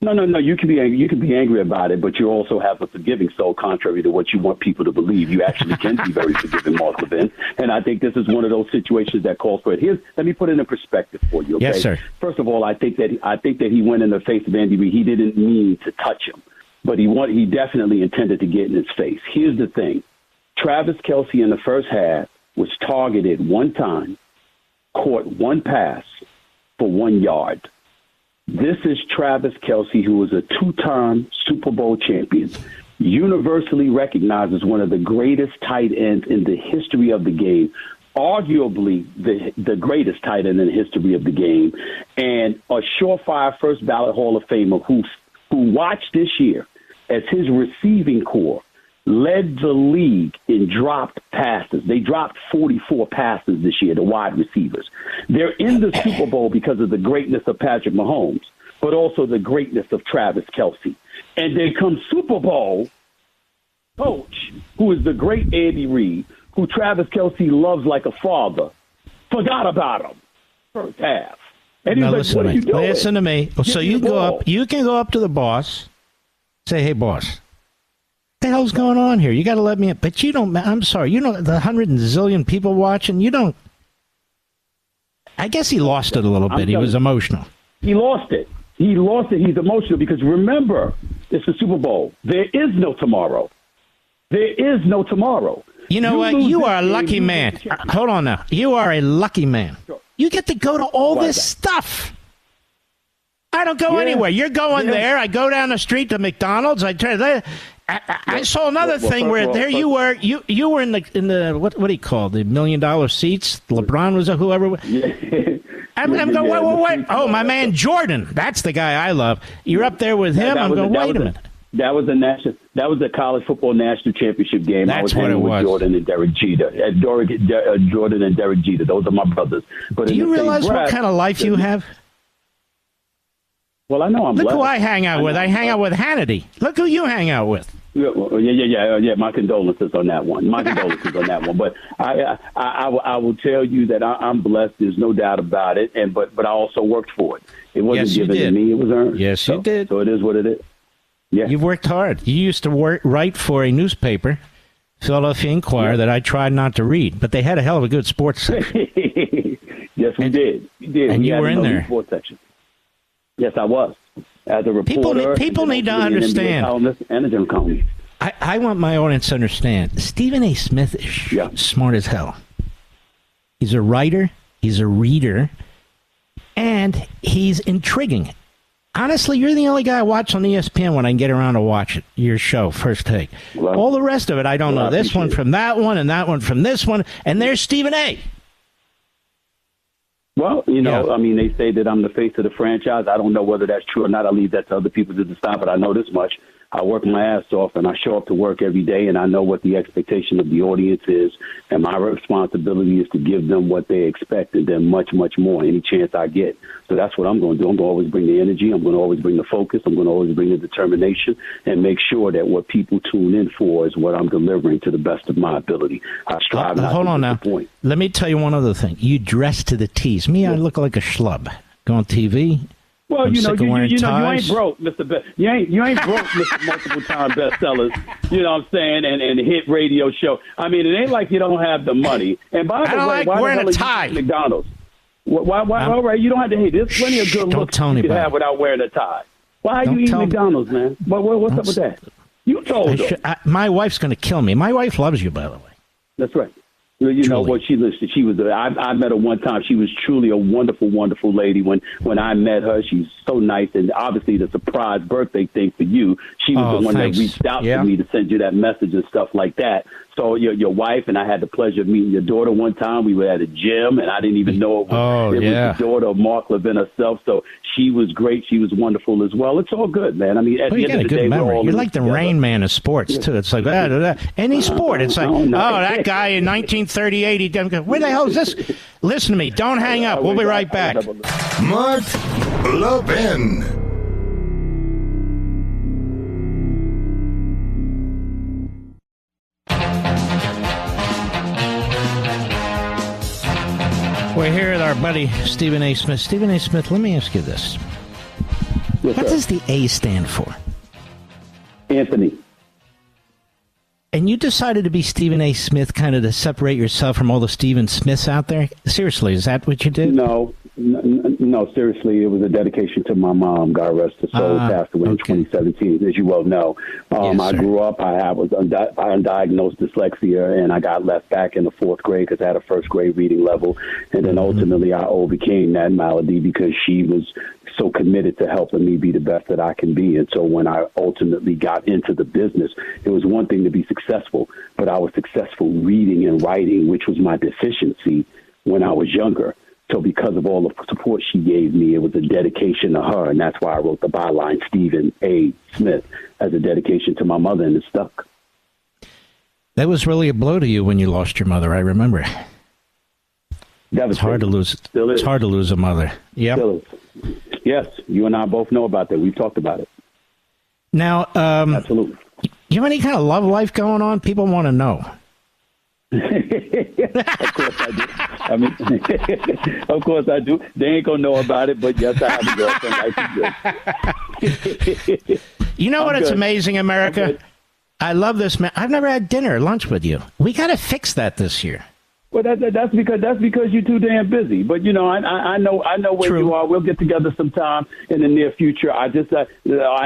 Speaker 8: No. You can be angry. You can be angry about it, but you also have a forgiving soul, contrary to what you want people to believe. You actually can be very forgiving, Mark Levin. And I think this is one of those situations that calls for it. Let me put it in perspective for you. Okay?
Speaker 1: Yes, sir.
Speaker 8: First of all, I think that he went in the face of Andy Reid. He didn't mean to touch him, but he definitely intended to get in his face. Here's the thing: Travis Kelce in the first half was targeted one time, caught one pass for 1 yard. This is Travis Kelce, who was a two-time Super Bowl champion, universally recognized as one of the greatest tight ends in the history of the game, arguably the greatest tight end in the history of the game, and a surefire first-ballot Hall of Famer who watched this year as his receiving corps led the league in dropped passes. They dropped 44 passes this year, the wide receivers. They're in the Super Bowl because of the greatness of Patrick Mahomes, but also the greatness of Travis Kelce. And then comes Super Bowl coach, who is the great Andy Reid, who Travis Kelce loves like a father, forgot about him first half. And he was like,
Speaker 1: listen to me. So you can go up to the boss, say, hey, boss, what the hell's going on here? You got to let me in. But you don't, I'm sorry, the 100 and zillion people watching, you don't. I guess he lost it a little bit. He was emotional.
Speaker 8: He lost it. He's emotional because remember, it's the Super Bowl. There is no tomorrow. There is no tomorrow.
Speaker 1: You know what? You are a lucky man. Hold on now. You are a lucky man. Sure. You get to go to all this stuff. I don't go anywhere. You're going there. I go down the street to McDonald's. I saw another thing where there you were. You were in the what do you call the $1 million seats? LeBron was whoever. I'm going. Wait. Oh, my man Jordan. That's the guy I love. You're up there with him. I'm going. Wait a minute.
Speaker 8: That was a college football national championship game.
Speaker 1: That's
Speaker 8: what it was. Jordan and Derek Jeter. Jordan and Derek Jeter. Those are my brothers. But
Speaker 1: do you realize what kind of life you have?
Speaker 8: Well, I know I'm.
Speaker 1: Look who I hang out with. I hang out with Hannity. Look who you hang out with.
Speaker 8: Yeah. My condolences on that one. But I will tell you that I'm blessed. There's no doubt about it. But I also worked for it. It wasn't given to me. It was earned.
Speaker 1: Yes, you did.
Speaker 8: So it is what it is. Yeah.
Speaker 1: You've worked hard. You used to write for a newspaper, Philadelphia Inquirer, that I tried not to read, but they had a hell of a good sports section.
Speaker 8: Yes, we did.
Speaker 1: And you were in there.
Speaker 8: Sports section. Yes, I was. As a reporter.
Speaker 1: People need to understand.
Speaker 8: And a general columnist.
Speaker 1: I want my audience to understand. Stephen A. Smith is smart as hell. He's a writer. He's a reader. And he's intriguing. Honestly, you're the only guy I watch on ESPN when I can get around to watch it, your show, First Take. Well, all the rest of it, I don't know. This one from that one and that one from this one. And there's Stephen A.
Speaker 8: Well, I mean, they say that I'm the face of the franchise. I don't know whether that's true or not. I leave that to other people to decide, but I know this much. I work my ass off, and I show up to work every day, and I know what the expectation of the audience is, and my responsibility is to give them what they expect and then much, much more any chance I get. So that's what I'm going to do. I'm going to always bring the energy. I'm going to always bring the focus. I'm going to always bring the determination and make sure that what people tune in for is what I'm delivering to the best of my ability. I strive not
Speaker 1: hold
Speaker 8: to
Speaker 1: on now.
Speaker 8: disappoint.
Speaker 1: Let me tell you one other thing. You dress to the T's. Me, I look like a schlub. Go on TV.
Speaker 8: Well, you ain't broke, Mr. You ain't broke, Mr. Multiple time bestsellers. You know what I'm saying? And hit radio show. I mean, it ain't like you don't have the money. And by the way, why the hell are you eating McDonald's? Why? All right, you don't have to hate. There's plenty of good looks you can have without wearing a tie. Why are you eating McDonald's, man? What's up with that? You told her.
Speaker 1: My wife's going to kill me. My wife loves you, by the way.
Speaker 8: That's right. You know what she listed. She was. I met her one time. She was truly a wonderful, wonderful lady. When I met her, she's so nice, and obviously the surprise birthday thing for you. She was the one that reached out to me to send you that message and stuff like that. So your wife and I had the pleasure of meeting your daughter one time. We were at a gym, and I didn't even know it was the daughter of Mark Levin herself. So she was great. She was wonderful as well. It's all good, man. I mean, at the end of the day, we're all
Speaker 1: You're like the Rain Man of sports, too. It's like any sport. It's like, that guy in 1938, he didn't. Where the hell is this? Listen to me. Don't hang up. We'll be right back.
Speaker 2: Mark Levin.
Speaker 1: We're here with our buddy Stephen A. Smith. Stephen A. Smith, let me ask you this.
Speaker 8: Yes,
Speaker 1: what does the A stand for?
Speaker 8: Anthony.
Speaker 1: And you decided to be Stephen A. Smith kind of to separate yourself from all the Stephen Smiths out there? Seriously, is that what you did?
Speaker 8: No, seriously, it was a dedication to my mom. God rest her soul. Passed away in 2017, as you well know. I grew up. I was undiagnosed dyslexia, and I got left back in the fourth grade because I had a first grade reading level. And then ultimately I overcame that malady because she was so committed to helping me be the best that I can be. And so when I ultimately got into the business, it was one thing to be successful, but I was successful reading and writing, which was my deficiency when I was younger. So because of all the support she gave me, it was a dedication to her. And that's why I wrote the byline, Stephen A. Smith, as a dedication to my mother, and it stuck.
Speaker 1: That was really a blow to you when you lost your mother, I remember. It's hard to lose. It's hard to lose a mother. Yeah.
Speaker 8: Yes, you and I both know about that. We've talked about it.
Speaker 1: Now,
Speaker 8: absolutely.
Speaker 1: You have any kind of love life going on? People want to know.
Speaker 8: Of course I do. I mean, of course I do. They ain't gonna know about it, but yes, I have a girlfriend.
Speaker 1: You know what? It's amazing, America. I love this, man. I've never had dinner or lunch with you. We got to fix that this year.
Speaker 8: Well, that's because you're too damn busy. But I know where
Speaker 1: True.
Speaker 8: You are. We'll get together sometime in the near future. I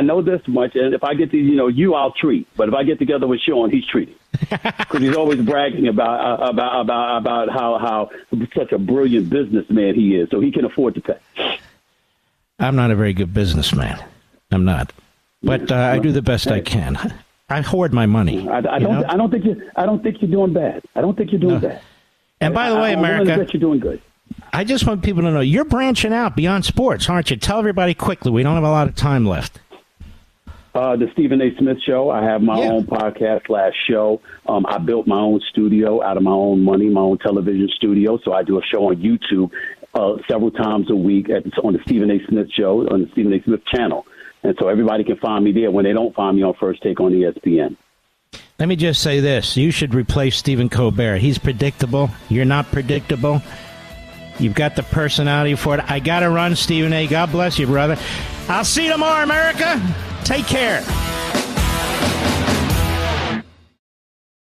Speaker 8: know this much, and if I get to you, I'll treat. But if I get together with Sean, he's treating because he's always bragging about how such a brilliant businessman he is, so he can afford to pay. I'm
Speaker 1: not a very good businessman. I'm not, but I do the best I can. I hoard my money.
Speaker 8: I don't think you're doing bad. I don't think you're doing bad.
Speaker 1: And by the way, America,
Speaker 8: you're doing good.
Speaker 1: I just want people to know you're branching out beyond sports, aren't you? Tell everybody quickly. We don't have a lot of time left.
Speaker 8: The Stephen A. Smith Show. I have my own podcast /show. I built my own studio out of my own money, my own television studio. So I do a show on YouTube several times a week on the Stephen A. Smith Show, on the Stephen A. Smith channel. And so everybody can find me there when they don't find me on First Take on ESPN.
Speaker 1: Let me just say this. You should replace Stephen Colbert. He's predictable. You're not predictable. You've got the personality for it. I got to run, Stephen A. God bless you, brother. I'll see you tomorrow, America. Take care.